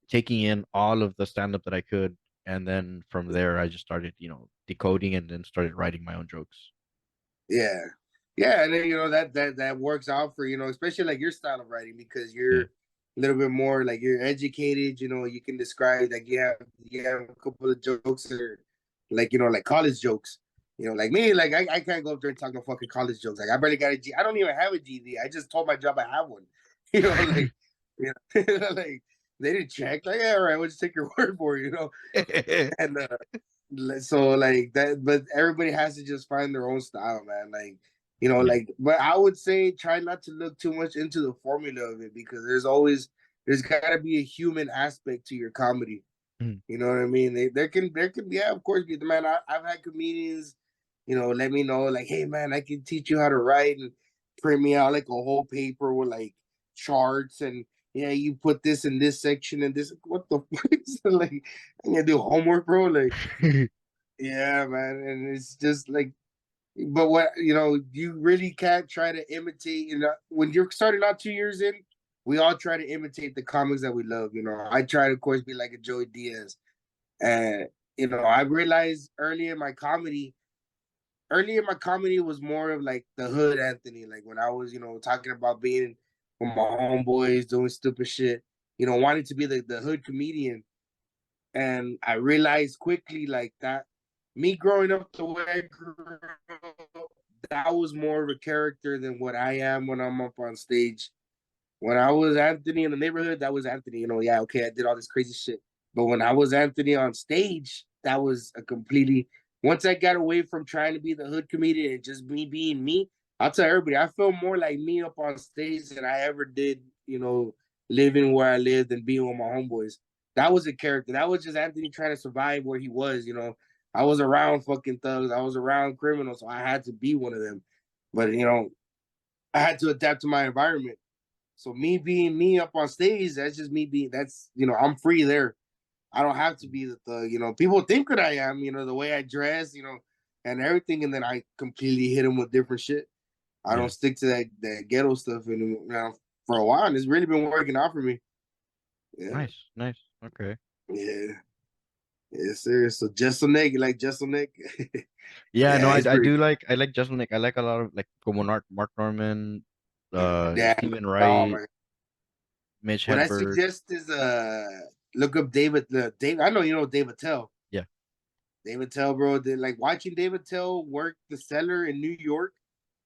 taking in all of the stand up that I could, and then from there I just started decoding and then started writing my own jokes. Yeah. Yeah. And then that works out for especially like your style of writing because you're Yeah. a little bit more like you're educated. You can describe like you have a couple of jokes that are like like college jokes. Like me, like I can't go up there and talk no fucking college jokes. Like I barely got a G. I don't even have a GD. I just told my job I have one. Like like they didn't check. Like yeah, all right, we'll just take your word for it. And so like that, but everybody has to just find their own style, man. Like Yeah. like, but I would say try not to look too much into the formula of it because there's got to be a human aspect to your comedy. Mm. You know what I mean? There can yeah, of course, be the man. I've had comedians, let me know like, hey man, I can teach you how to write and print me out like a whole paper with like charts and yeah, you put this in this section and this. What the fuck? Like, I'm gonna do homework, bro. Like, yeah, man, and it's just like, but what you really can't try to imitate. When you're starting out 2 years in, we all try to imitate the comics that we love. I try to, of course, be like a Joey Diaz, and I realized early in my comedy was more of like the hood Anthony, like when I was talking about being with my homeboys doing stupid shit, wanting to be the hood comedian, and I realized quickly like that me growing up the way I grew up, that was more of a character than what I am when I'm up on stage. When I was Anthony in the neighborhood, that was Anthony. Yeah, okay, I did all this crazy shit. But when I was Anthony on stage, that was a completely. Once I got away from trying to be the hood comedian and just me being me, I'll tell everybody I feel more like me up on stage than I ever did. Living where I lived and being with my homeboys. That was a character. That was just Anthony trying to survive where he was. I was around fucking thugs. I was around criminals, so I had to be one of them. But I had to adapt to my environment. So me being me up on stage, that's just me being. That's I'm free there. I don't have to be the thug. People think that I am. The way I dress, and everything, and then I completely hit them with different shit. I Yeah. don't stick to that ghetto stuff anymore now for a while, and it's really been working out for me. Yeah, Nice, nice. Okay. yeah, yes, sir. So just so naked, like just so naked. Yeah, no, Yeah, I he's I pretty. do like I like Jeselnik. I like a lot of like como Mark Norman, Yeah, Stephen oh Wright, man. Mitch What I Hedberg. suggest is look up David. Dave. I know you know David Tell. Yeah. David Tell, bro. Like watching David Tell work the cellar in New York.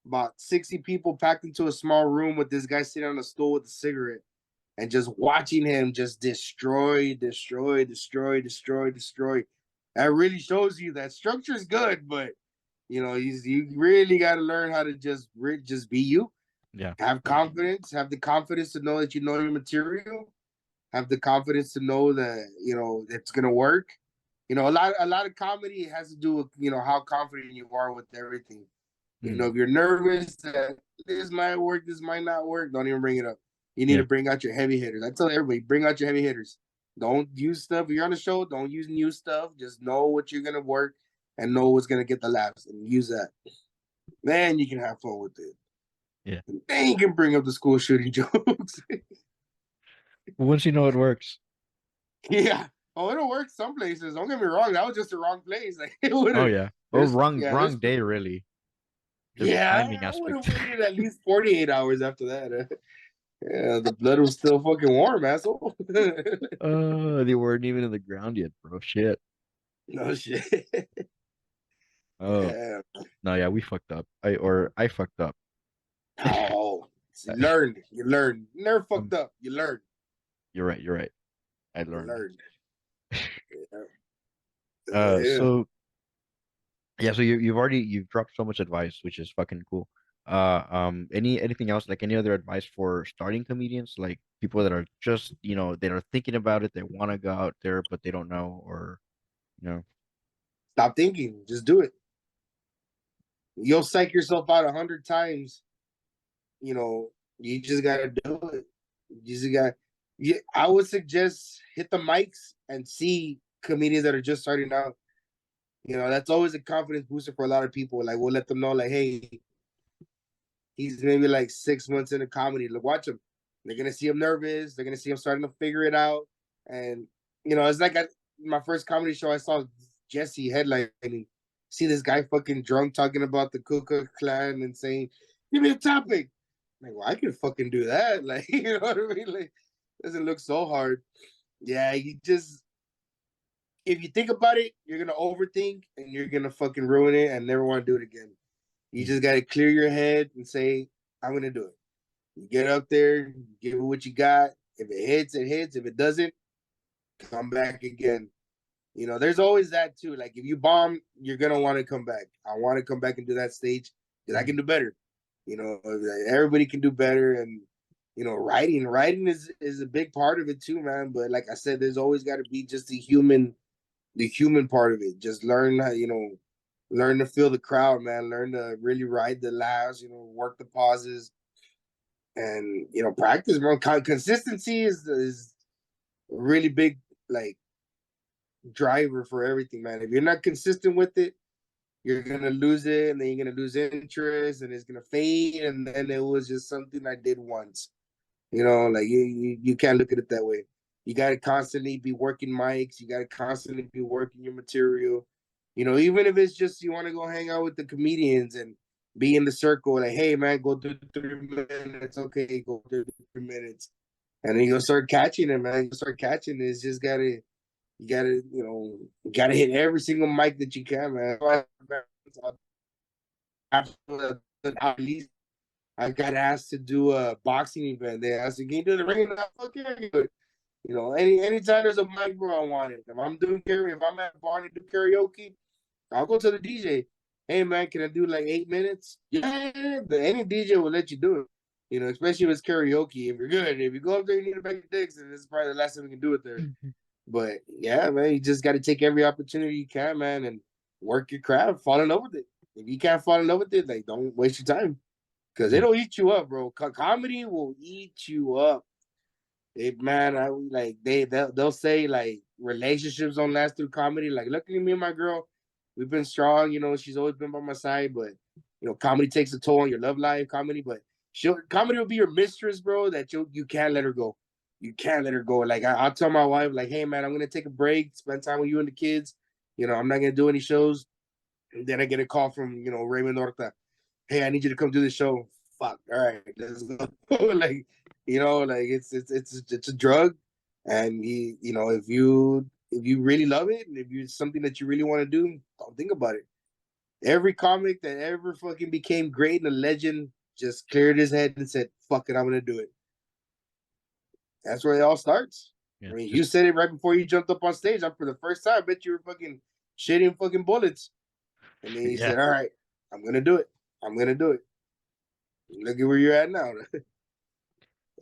About 60 people packed into a small room with this guy sitting on a stool with a cigarette, and just watching him just destroy, destroy, destroy, destroy, destroy. That really shows you that structure is good, but you really got to learn how to just be you. Yeah. Have confidence. Have the confidence to know that you know your material. Have the confidence to know that it's gonna work. A lot of comedy has to do with how confident you are with everything. Mm. If you're nervous that this might work, this might not work, don't even bring it up. You need Yeah. to bring out your heavy hitters. I tell everybody, bring out your heavy hitters. Don't use stuff. If you're on the show, don't use new stuff. Just know what you're gonna work and know what's gonna get the laughs and use that. Then you can have fun with it. Yeah. And then you can bring up the school shooting jokes. Once you know it works. Yeah. Oh, it'll work some places. Don't get me wrong. That was just the wrong place. Like it would Oh have. yeah. Or There's wrong yeah. wrong day really. Just the Yeah. timing I would aspect. have waited at least 48 hours after that. Yeah, the blood was still fucking warm, asshole. They weren't even in the ground yet, bro. Shit. No shit. Oh Yeah. no, yeah, we fucked up. I fucked up. Oh, you learned. You learned. You never Um, fucked up. You learned. you're right. You're right. I You learned. learned. Yeah. Yeah. So yeah, so you've dropped so much advice, which is fucking cool. Anything else, like any other advice for starting comedians, like people that are just, they are thinking about it, they want to go out there, but they don't know, or you know, Stop thinking. Just do it. You'll psych yourself out 100 times. You just gotta do it. You just got. I would suggest hit the mics and see comedians that are just starting out. That's always a confidence booster for a lot of people. Like we'll let them know, like, hey, he's maybe like 6 months into comedy. Look, watch him. They're gonna see him nervous. They're gonna see him starting to figure it out. And it's like my first comedy show. I saw Jesse headlining. See this guy fucking drunk talking about the Ku Klux Klan and saying, "Give me a topic." I'm like, well, I can fucking do that. Like, you know what I mean? Like, doesn't look so hard. Yeah, you just if you think about it, you're gonna overthink and you're gonna fucking ruin it and never want to do it again. You mm, just gotta clear your head and say, I'm gonna do it. You get up there, give it what you got. If it hits, it hits. If it doesn't, come back again. There's always that too. Like if you bomb, you're gonna want to come back. I want to come back and do that stage because I mm, can do better. Everybody can do better, and writing is a big part of it too, man. But like I said, there's always got to be just the human part of it. Just learn how learn to feel the crowd, man. Learn to really ride the laughs. Work the pauses, and practice, bro. Consistency is a really big like driver for everything, man. If you're not consistent with it, you're gonna lose it, and then you're gonna lose interest, and it's gonna fade, and then it was just something I did once. Like you can't look at it that way. You got to constantly be working mics. You got to constantly be working your material. Even if it's just you want to go hang out with the comedians and be in the circle, like, hey man, go do 3 minutes. Okay, go do 3 minutes, and then you'll start catching it, man. You start catching it. It's just you gotta hit every single mic that you can, man. At least I got asked to do a boxing event. They asked me, "Can you do the ring?" Fuck yeah, you do it. Anytime there's a mic, bro, I want it. If I'm doing karaoke, if I'm at a bar to do karaoke, I'll go to the DJ. Hey man, can I do like 8 minutes? Yeah, any DJ will let you do it. Especially if it's karaoke. If you're good, if you go up there, you need to bag your dicks, and this is probably the last time we can do it there. mm. But yeah, man, you just got to take every opportunity you can, man, and work your craft, fall in love with it. If you can't fall in love with it, like don't waste your time because Yeah. it'll eat you up, bro. Comedy will eat you up. Man, they'll say like relationships don't last through comedy. Like, luckily, me and my girl, we've been strong. You know, she's always been by my side. But comedy takes a toll on your love life. Comedy will be your mistress, bro. That you can't let her go. You can't let her go. Like I'll tell my wife, like, hey man, I'm gonna take a break, spend time with you and the kids. I'm not gonna do any shows. And then I get a call from Raymond Horta. Hey, I need you to come do the show. Fuck, all right, let's go. Like, like it's a drug, and if you really love it, and if it's something that you really want to do, don't think about it. Every comic that ever fucking became great and a legend just cleared his head and said, "Fuck it, I'm gonna do it." That's where it all starts. Yeah. I mean, you Just said it right before you jumped up on stage. I'm for the first time. I bet you were fucking shitting fucking bullets, and then you yeah. said, "All right, I'm gonna do it. I'm gonna do it." Look at where you're at now.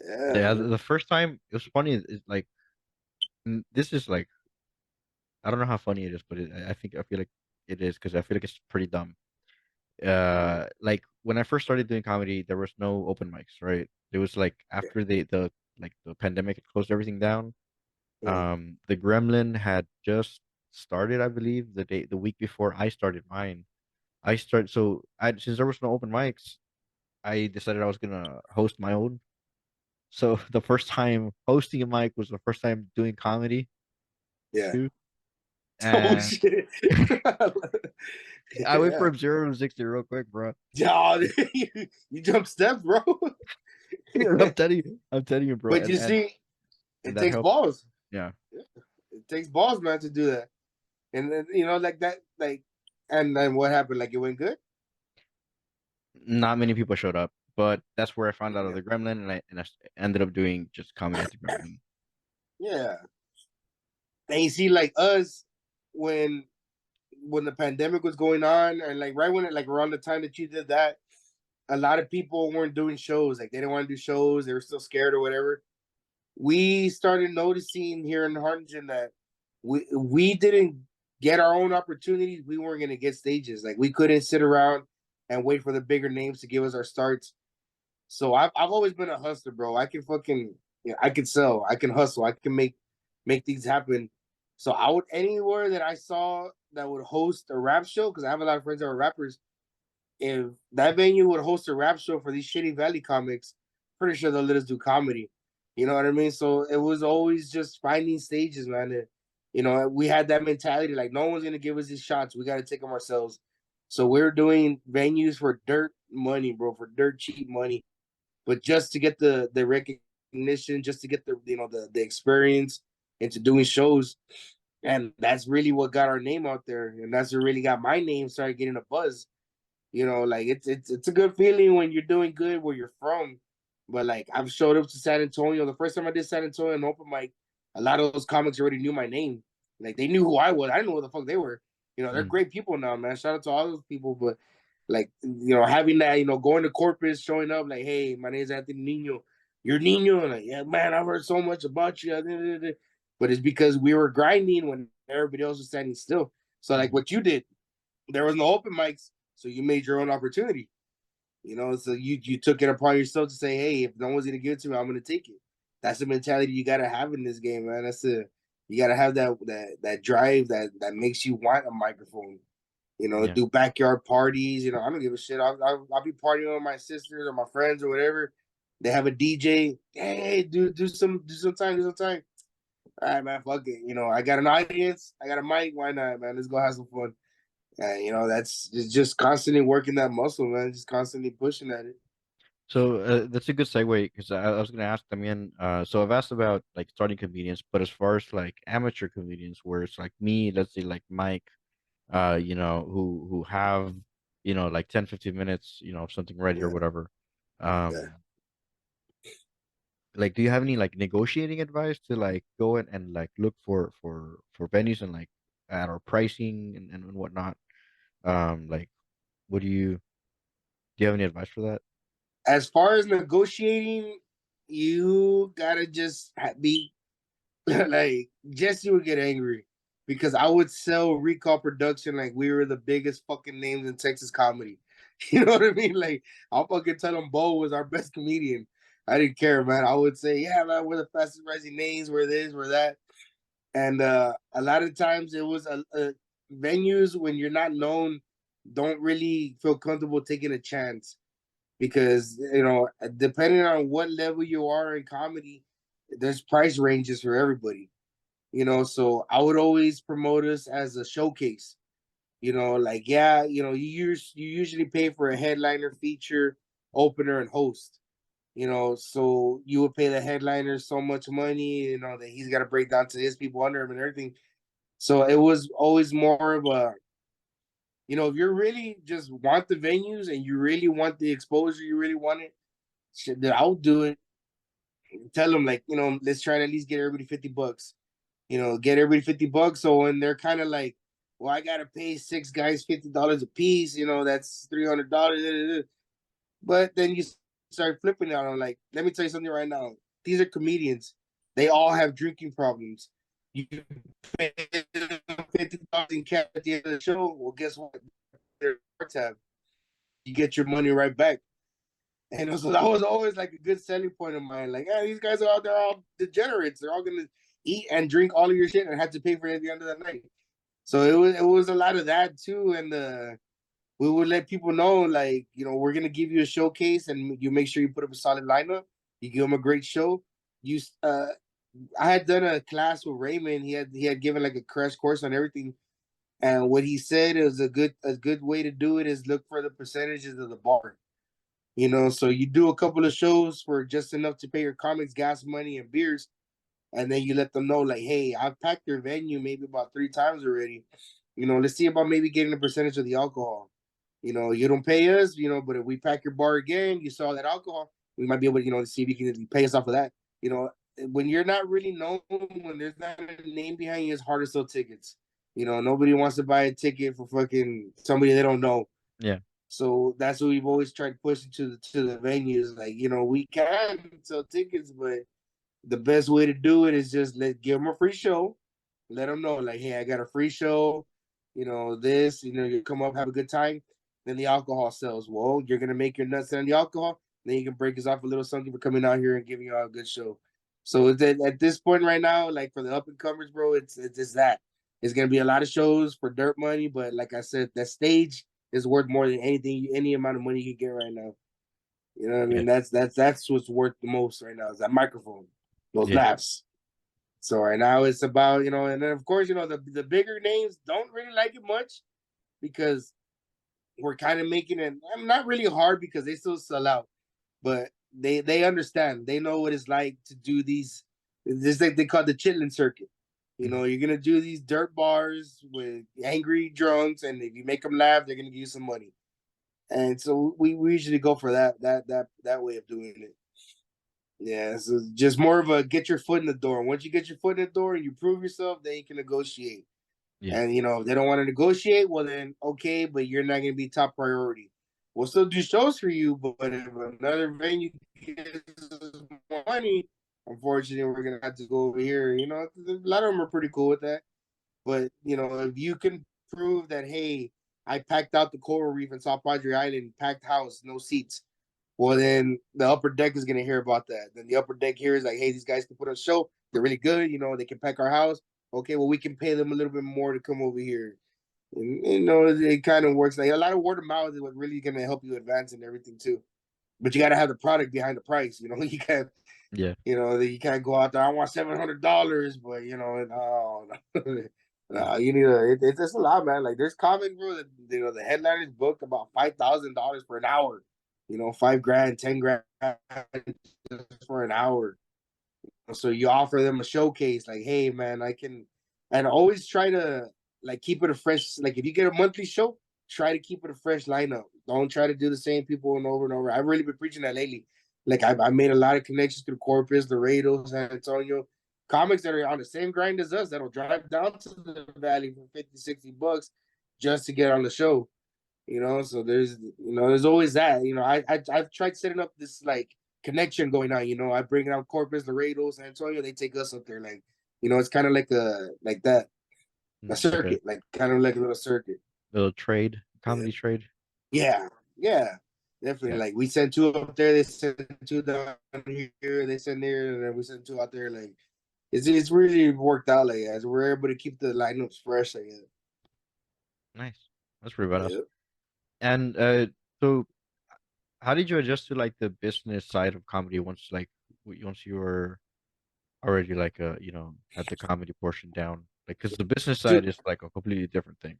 Yeah, Yeah. man. The first time it was funny. Is like this is like I don't know how funny it is, but I feel like it is because I feel like it's pretty dumb. Like when I first started doing comedy, there was no open mics, right? It was like after the pandemic had closed everything down. Yeah, The Gremlin had just started, I believe, the week before I started mine. I since there was no open mics, I decided I was gonna host my own. So the first time hosting a mic was the first time doing comedy yeah. too. Oh And shit. I went Yeah. from 0 to 60 real quick, bro. Dog, you jump steps, bro. I'm telling you, bro, But you see, and it that takes helped. balls. Yeah. It takes balls, man, to do that. And then, like that, like, and then what happened? Like, it went good. Not many people showed up, but that's where I found out of Yeah, the Gremlin, ended up doing just comedy at the Gremlin. yeah. And you see, like us, when the pandemic was going on, and like right when it, like around the time that you did that, a lot of people weren't doing shows. Like they didn't want to do shows. They were still scared or whatever. We started noticing here in Harlingen that we didn't get our own opportunities. We weren't going to get stages. Like we couldn't sit around and wait for the bigger names to give us our starts. So I've always been a hustler, bro. I can fucking I can sell, I can hustle, I can make things happen. So I would anywhere that I saw that would host a rap show, because I have a lot of friends that are rappers. If that venue would host a rap show for these shitty Valley comics, pretty sure they'll let us do comedy. You know what I mean? So it was always just finding stages, man. We had that mentality like no one's gonna give us these shots. We got to take them ourselves. So we're doing venues for dirt money, bro, for dirt cheap money, but just to get the recognition, just to get the experience into doing shows, and that's really what got our name out there, and that's what really got my name started getting a buzz. Like it's a good feeling when you're doing good where you're from. But like I've showed up to San Antonio. The first time I did San Antonio and open mic, a lot of those comics already knew my name. Like they knew who I was. I didn't know who the fuck they were. They're Mm, great people now, man. Shout out to all those people. But like, having that, going to Corpus, showing up, like, hey, my name's Anthony Nino. You're Nino. And like, yeah, man, I've heard so much about you. But it's because we were grinding when everybody else was standing still. So like mhm. what you did, there was no open mics, so you made your own opportunity. So you took it upon yourself to say, hey, if no one's gonna give it to me, I'm gonna take it. That's the mentality you gotta have in this game, man. You gotta have that drive that makes you want a microphone. Yeah. Do backyard parties. I don't give a shit. I'll be partying with my sisters or my friends or whatever. They have a DJ. Hey, do some time, do some time. All right, man, fuck it. I got an audience. I got a mic. Why not, man? Let's go have some fun. That's just constantly working that muscle, man. Just constantly pushing at it. So that's a good segue because I was gonna ask Damian. So I've asked about like starting comedians, but as far as like amateur comedians, where it's like me, let's say like Mike, who have like 10, 15 minutes, of something ready or Yeah, whatever. yeah. Um, like, do you have any like negotiating advice to like go and like look for venues and like at our pricing and whatnot? Like, what do you have any advice for that? As far as negotiating, you gotta just be like Jesse would get angry because I would sell Recall Production like we were the biggest fucking names in Texas comedy. You know what I mean? Like I'll fucking tell them Bo was our best comedian. I didn't care, man. I would say, yeah, man, we're the fastest rising names, we're this, we're that. And a lot of times it was venues when you're not known don't really feel comfortable taking a chance because depending on what level you are in comedy, there's price ranges for everybody. So I would always promote us as a showcase. Like yeah, you usually pay for a headliner, feature, opener, and host. So you would pay the headliner so much money, that he's got to break down to his people under him and everything. So it was always more of a, if you're really just want the venues and you really want the exposure, you really want it, shit, then I'll do it. Tell them like, let's try to at least get everybody $50. Get everybody $50. So when they're kind of like, well, I gotta pay 6 guys $50 a piece, that's $300. But then you start flipping it on them. Like, let me tell you something right now. These are comedians. They all have drinking problems. You pay $50 in cash at the end of the show. Well, guess what? They're tab. You get your money right back. And so that was always like a good selling point of mine. Like, yeah, these guys are out there all degenerates. They're all gonna eat and drink all of your shit and have to pay for it at the end of the night. So it was a lot of that too. And we would let people know, like, we're gonna give you a showcase, and you make sure you put up a solid lineup. You give them a great show. You, I had done a class with Raymond. He had given like a crash course on everything, and what he said is a good way to do it is look for the percentages of the bar. So you do a couple of shows for just enough to pay your comics, gas money, and beers, and then you let them know, like, hey, I've packed your venue maybe about 3 times already. Let's see about maybe getting a percentage of the alcohol. You don't pay us, but if we pack your bar again, you saw that alcohol, we might be able to, to see if you can pay us off of that. When you're not really known, when there's not a name behind you, it's hard to sell tickets. Nobody wants to buy a ticket for fucking somebody they don't know. Yeah. So that's what we've always tried to push to the venues. Like, we can sell tickets, but the best way to do it is just give them a free show. Let them know, like, hey, I got a free show. This, you come up, have a good time. Then the alcohol sells. Well, you're gonna make your nuts on the alcohol. Then you can break us off a little something for coming out here and giving you all a good show. So at this point right now, like for the up and comers, bro, it's just that. It's gonna be a lot of shows for dirt money, but like I said, that stage is worth more than anything, any amount of money you can get right now. You know what I Yeah. mean? That's what's worth the most right now is that microphone, those Yeah. laughs. So right now it's about, and then of course, the bigger names don't really like it much because we're kind of making it not really hard because they still sell out, but they understand. They know what it's like to do these. This like they call it the chitlin circuit. Mhm. You're gonna do these dirt bars with angry drunks, and if you make them laugh, they're gonna give you some money. And so we usually go for that way of doing it. Yeah, so just more of a get your foot in the door. Once you get your foot in the door and you prove yourself, then you can negotiate. Yeah. And if they don't want to negotiate, well then okay, but you're not going to be top priority. We'll still do shows for you, but if another venue gives us more money, unfortunately, we're gonna have to go over here. A lot of them are pretty cool with that. But if you can prove that, hey, I packed out the coral reef in South Padre Island, packed house, no seats. Well, then the upper deck is gonna hear about that. Then the upper deck here is like, hey, these guys can put on a show. They're really good. They can pack our house. Okay, well, we can pay them a little bit more to come over here. And, it kind of works. Like a lot of word of mouth is what really gonna help you advance and everything too. But you got to have the product behind the price. You can't. Yeah. You can't go out there. I want $700, but no, no. No, you need it's a lot, man. Like there's comic bro that the headliners book about $5,000 for an hour. 5 grand, 10 grand for an hour. So you offer them a showcase, like, hey man, I can, and always try to like keep it a fresh. Like if you get a monthly show, try to keep it a fresh lineup. Don't try to do the same people and over and over. I've really been preaching that lately. Like I made a lot of connections through Corpus, Laredo, San Antonio, comics that are on the same grind as us that'll drive down to the valley for 50, $60 just to get on the show. So there's always that. I've tried setting up this like connection going on. I bring out Corpus, Laredo, San Antonio, they take us up there. Like, it's kind of like that. a Like a circuit, like kind of like a little circuit. little trade, Yeah, comedy trade. yeah, yeah, definitely. Yeah, Like we sent two up there, they sent two down here, they sent there, and then we sent two out there. Like it's really worked out like as we're able to keep the lineups fresh. I guess. nice. That's pretty badass. Yeah. And so how did you adjust to like the business side of comedy once once you were already had the comedy portion down? Like, because the business To side is like a completely different thing.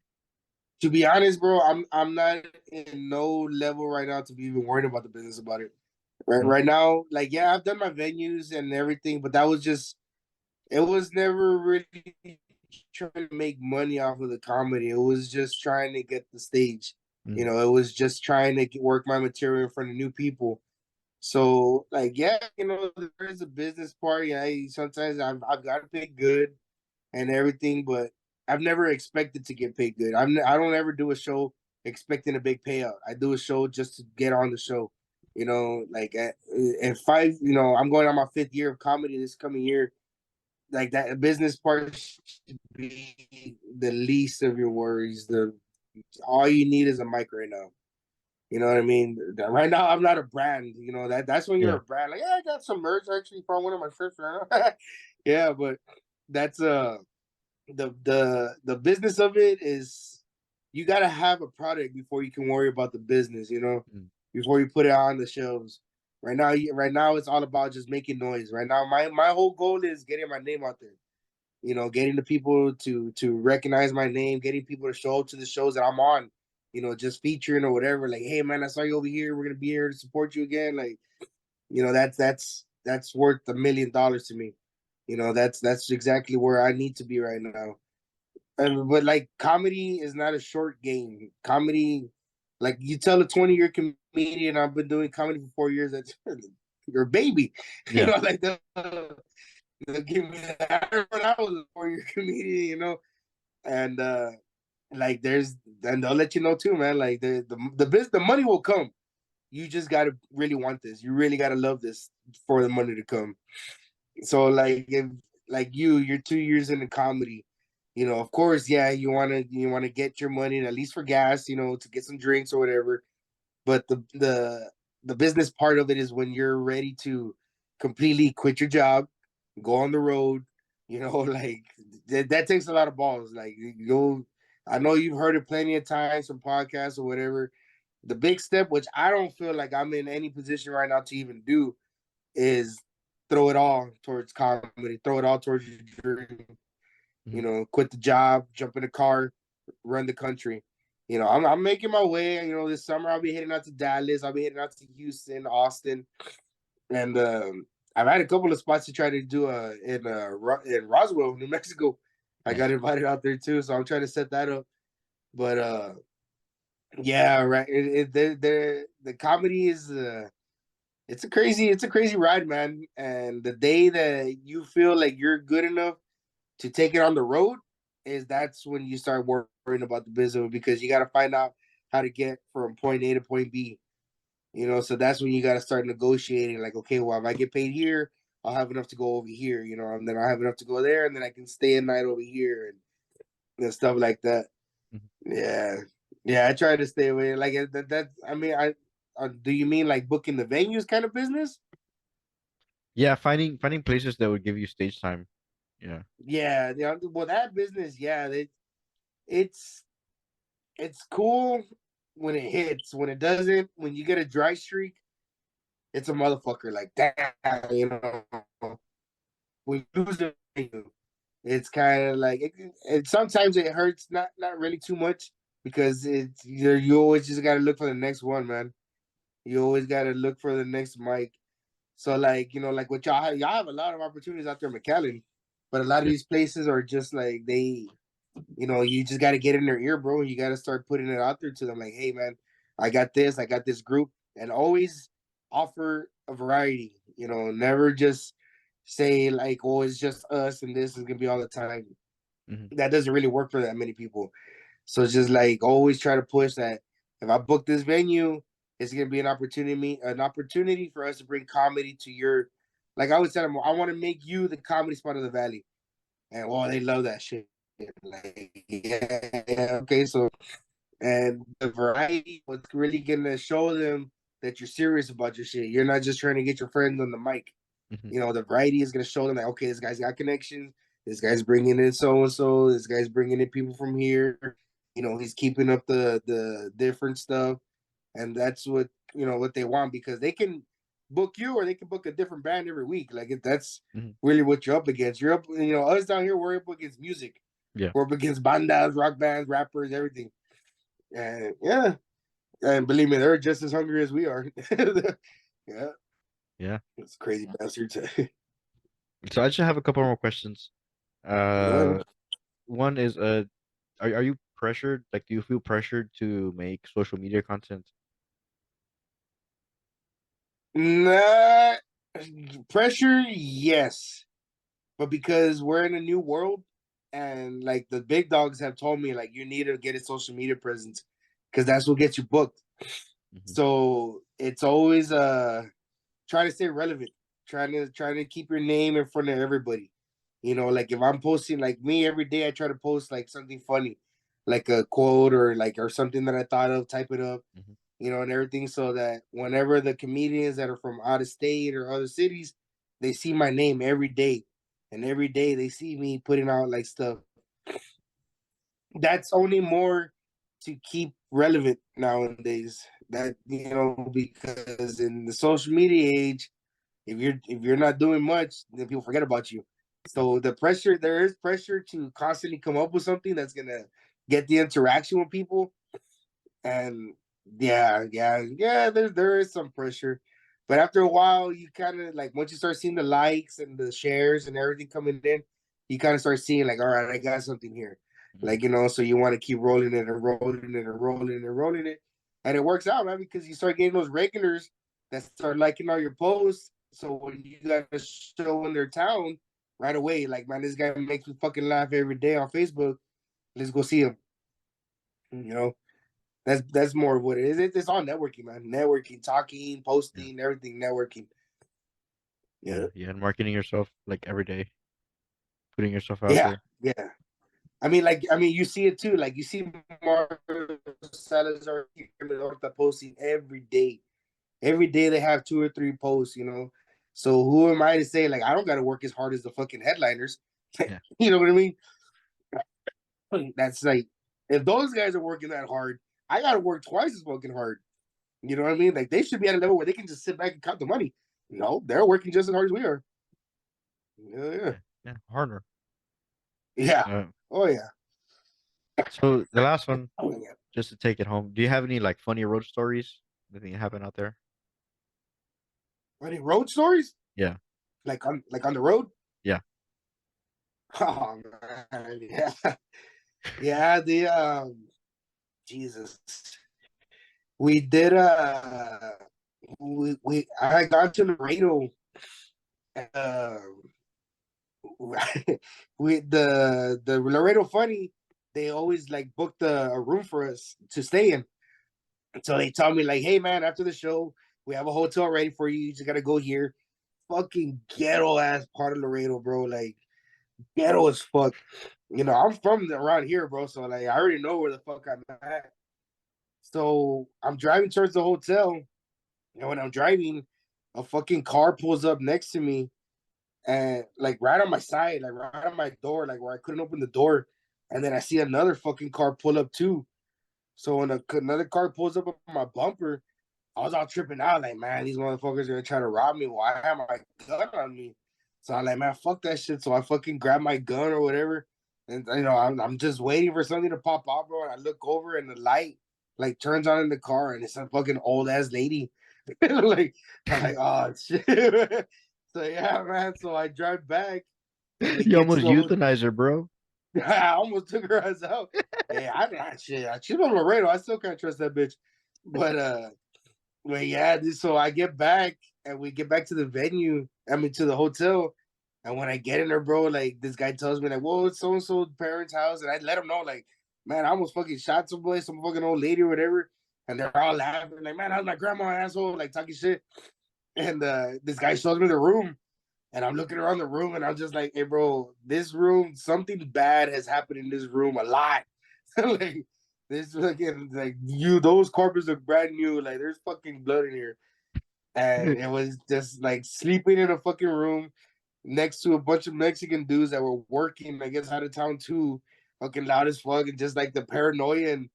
to be honest, bro, I'm not in no level right now to be even worried about the business about it. Mm, Right now, like yeah, I've done my venues and everything, but that was just it was never really trying to make money off of the comedy. It was just trying to get the stage. mm, It was just trying to work my material in front of new people. So, like, yeah, there is a business part. Yeah, sometimes I've got to pay good and everything, but I've never expected to get paid good. I don't ever do a show expecting a big payout. I do a show just to get on the show. Like at five, I'm going on my fifth year of comedy this coming year. Like that business part should be the least of your worries. The All you need is a mic right now. You know what I mean? Right now, I'm not a brand. That's when you're yeah. a brand. Like, yeah, I got some merch actually from one of my shirts right now. Yeah, but that's the business of it is you got to have a product before you can worry about the business. Mm, Before you put it on the shelves. Right now, it's all about just making noise. Right now, my whole goal is getting my name out there. Getting the people to recognize my name, getting people to show up to the shows that I'm on, just featuring or whatever. Like, hey man, I saw you over here. We're gonna be here to support you again. Like, that's worth $1 million to me. That's exactly where I need to be right now. But like comedy is not a short game. Comedy, like you tell a 20-year comedian, I've been doing comedy for 4 years. That's your baby. yeah. Like they'll give me that when I was a 4-year comedian. And like and they'll let you know too, man. Like the money will come. You just gotta really want this. You really gotta love this for the money to come. So like if like you're 2 years into comedy, of course, yeah, you wanna get your money at least for gas, to get some drinks or whatever. But the business part of it is when you're ready to completely quit your job, go on the road. Like that takes a lot of balls. Like I know you've heard it plenty of times from podcasts or whatever. The big step, which I don't feel like I'm in any position right now to even do, is throw it all towards comedy, throw it all towards your dream. Mhm. Quit the job, jump in the car, run the country. I'm making my way. This summer I'll be heading out to Dallas. I'll be heading out to Houston, Austin, and I've had a couple of spots to try to do in Roswell, New Mexico. I got Nice. invited out there too, so I'm trying to set that up. But yeah, right. The comedy is it's a crazy ride, man. And the day that you feel like you're good enough to take it on the road that's when you start worrying about the business because you got to find out how to get from point A to point B. So that's when you got to start negotiating. Like, okay, well, if I get paid here, I'll have enough to go over here. And then I'll have enough to go there, and then I can stay a night over here and stuff like that. Mhm. Yeah, yeah. I try to stay away. Like that. I mean, do you mean like booking the venues kind of business? Yeah, finding places that would give you stage time. Yeah. Yeah, yeah. Well, that business, yeah, it's it's cool when it hits. When it doesn't, when you get a dry streak, it's a motherfucker like that. When you lose the venue, it's kind of like sometimes it hurts, not really too much because you always just got to look for the next one, man. You always got to look for the next mic. So like like what y'all have a lot of opportunities out there in McAllen, but a lot of Yeah. these places are just like you just got to get in their ear, bro. You got to start putting it out there to them, like, hey, man, I got this group, and always offer a variety. Never just say like, oh, it's just us and this is gonna be all the time. Hmm. That doesn't really work for that many people. So it's just like always try to push that. If I book this venue, it's gonna be an opportunity for us to bring comedy to your. Like I would tell them, I want to make you the comedy spot of the valley, and well, they love that shit. Like, yeah, yeah, okay, so and the variety was really gonna show them that you're serious about your shit. You're not just trying to get your friends on the mic. Hmm. You know, the variety is gonna show them like, okay, this guy's got connections. This guy's bringing in so and so. This guy's bringing in people from here. You know, he's keeping up the different stuff, and that's what what they want because they can book you or they can book a different band every week. Like if that's Hmm. really what you're up against. You're up, us down here. We're up against music. Yeah. We're up against bandas, rock bands, rappers, everything. And yeah, and believe me, they're just as hungry as we are. Yeah, Yeah. it's crazy bastards. So I just have a couple more questions. Yeah. Uh, One is are you pressured? Like, do you feel pressured to make social media content? Nah, pressure, yes, but because we're in a new world, and like the big dogs have told me, like you need to get a social media presence because that's what gets you booked. Hmm. So it's always trying to stay relevant, trying to keep your name in front of everybody. Like if I'm posting like me every day, I try to post like something funny, like a quote or something that I thought of, type it up, Hmm. and everything, so that whenever the comedians that are from out of state or other cities, they see my name every day, and every day they see me putting out like stuff. That's only more to keep relevant nowadays. That because in the social media age, if you're not doing much, then people forget about you. Yeah. So there is pressure to constantly come up with something that's gonna get the interaction with people. And yeah, yeah, yeah, there is some pressure. But after a while, you kind of like once you start seeing the likes and the shares and everything coming in, you kind of start seeing like, all right, I got something here. Hmm. Like, so you want to keep rolling it and rolling it and rolling it and rolling it. And it works out, man, because you start getting those regulars that start liking all your posts. So when you got a show in their town right away, like, man, this guy makes me fucking laugh every day on Facebook. Let's go see him. You know, that's more of what it is. It's all networking, man. Networking, talking, Yeah. posting, everything. Networking. Yeah. Yeah, Yeah. And marketing yourself like every day, putting yourself out yeah, there. yeah. I mean, you see it too. Like you see Marcos Salazar here in North posting every day. Every day they have two or three posts. So who am I to say like I don't got to work as hard as the fucking headliners? Yeah. You know what I mean? That's like if those guys are working that hard, I got to work twice as fucking hard. You know what I mean? Like they should be at a level where they can just sit back and count the money. No, they're working just as hard as we are. Yeah, yeah, Yeah. Yeah. Harder. yeah. Uh, Oh yeah. so the last one, Oh yeah. just to take it home. Do you have any like funny road stories? Anything happen out there? Any road stories? Yeah. Like on the road? Yeah. Oh man, yeah, yeah. The Jesus, we did we I got to Laredo. Uh, we the Laredo Funny. They always like booked a room for us to stay in. So they tell me like, hey man, after the show, we have a hotel ready for you. You just gotta go here. Fucking ghetto ass part of Laredo, bro. Like ghetto as fuck. I'm from around here, bro. So like I already know where the fuck I'm at. So I'm driving towards the hotel, and when I'm driving, a fucking car pulls up next to me and like right on my side, like right on my door, like where I couldn't open the door. And then I see another fucking car pull up too. So when another car pulls up on my bumper, I was all tripping out, like, man, these motherfuckers are gonna try to rob me. Why have my gun on me? So I'm like, man, fuck that shit. So I fucking grab my gun or whatever, and I'm just waiting for something to pop off, bro. And I look over, and the light like turns on in the car, and it's a fucking old ass lady. Like I'm like, oh shit. So yeah, man. So I drive back, and we You get to almost the hotel. euthanized her, bro. I almost took her ass out. Hey, shit. She's on Laredo. I still can't trust that bitch. But yeah, so I get back and we get back to the venue. I mean, to the hotel. And when I get in there, bro, like this guy tells me, like, whoa, it's so and so parents' house. And I let him know, like, man, I almost fucking shot some fucking old lady or whatever. And they're all laughing, like, man, how's my grandma, asshole? Like, talking shit. And this guy shows me the room. And I'm looking around the room and I'm just like, hey, bro, this room, something bad has happened in this room a lot. Like, this fucking, like, those carpets look brand new. Like, there's fucking blood in here. And it was just like sleeping in a fucking room next to a bunch of Mexican dudes that were working, I guess, out of town too, fucking loud as fuck, and just like the paranoia. And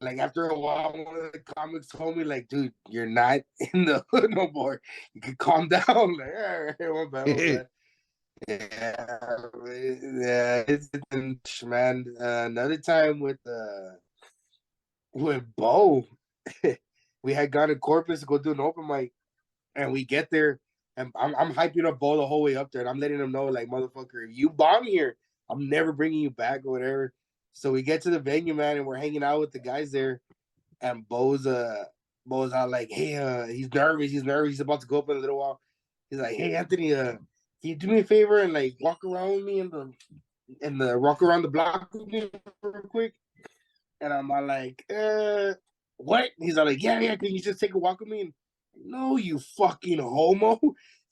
like after a while, one of the comics told me, like, dude, you're not in the hood no more. You can calm down. Like, all right, my bad, my bad. Yeah, it's man. Another time with Bo, we had gone to Corpus to go do an open mic, and we get there, and I'm hyping up Bo the whole way up there, and I'm letting him know, like, motherfucker, if you bomb here, I'm never bringing you back or whatever. So we get to the venue, man, and we're hanging out with the guys there, and Bo's out like, hey, he's nervous, he's about to go up in a little while. He's like, hey, Anthony, can you do me a favor and like walk around with me in the walk around the block with me real quick? And I'm all like, what? He's all like, yeah, can you just take a walk with me? And, no, you fucking homo.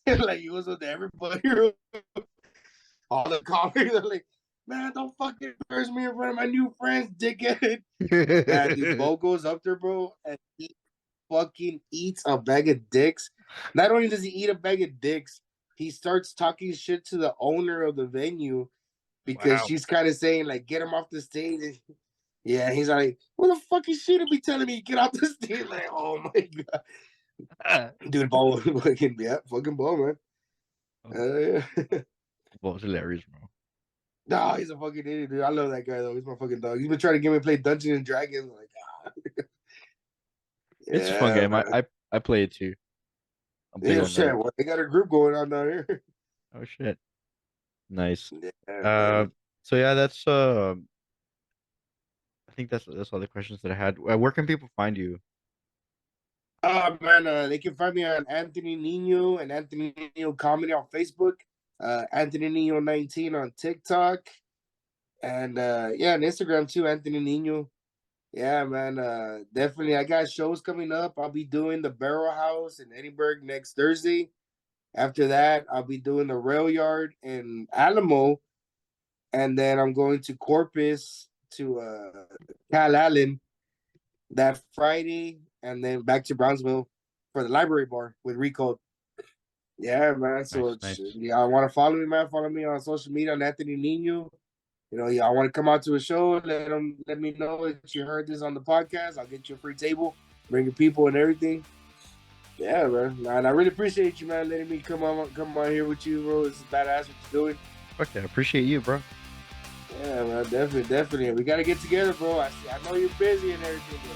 And like he was with everybody, all the comics are like, man, don't fucking curse me in front of my new friends, dickhead. Man, dude, Bo goes up there, bro, and he fucking eats a bag of dicks. Not only does he eat a bag of dicks, he starts talking shit to the owner of the venue because Wow. she's kind of saying, like, get him off the stage. Yeah, he's like, what the fuck is she to be telling me get off the stage? Like, oh my god. Dude, Bo, fucking, yeah, fucking Bo, man. Yeah. Well, it's hilarious, bro. No, he's a fucking idiot, dude. I love that guy though. He's my fucking dog. He's been trying to get me to play Dungeons and Dragons. I'm like, ah. It's a fun Yeah, game. man. I play it too. I'm big Yeah, on that. shit. Well, they got a group going on down here. Oh shit. Nice. Yeah, Uh, man. so yeah, that's I think that's all the questions that I had. Where can people find you? Man, they can find me on Anthony Nino and Anthony Nino Comedy on Facebook. Anthony Nino 19 on TikTok. And yeah, on Instagram too, Anthony Nino. Yeah, man. Definitely. I got shows coming up. I'll be doing the Barrel House in Edinburgh next Thursday. After that, I'll be doing the Rail Yard in Alamo. And then I'm going to Corpus to Cal Allen that Friday. And then back to Brownsville for the library bar with Recode. Yeah, man. So Nice, it's, nice. yeah, I want to follow me, man. Follow me on social media on Anthony Nino. You know, yeah, I want to come out to a show. Let me know that you heard this on the podcast. I'll get you a free table, bring your people and everything. Yeah, man. And I really appreciate you, man, letting me come on here with you, bro. This is badass what you're doing. Okay, I appreciate you, bro. Yeah, man, definitely. We gotta get together, bro. I know you're busy and everything, bro.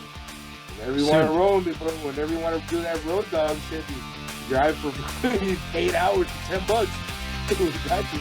Whenever you want Soon. to roll me, bro. Whenever you want to do that road dog shit, you drive for 8 hours for $10. We got you.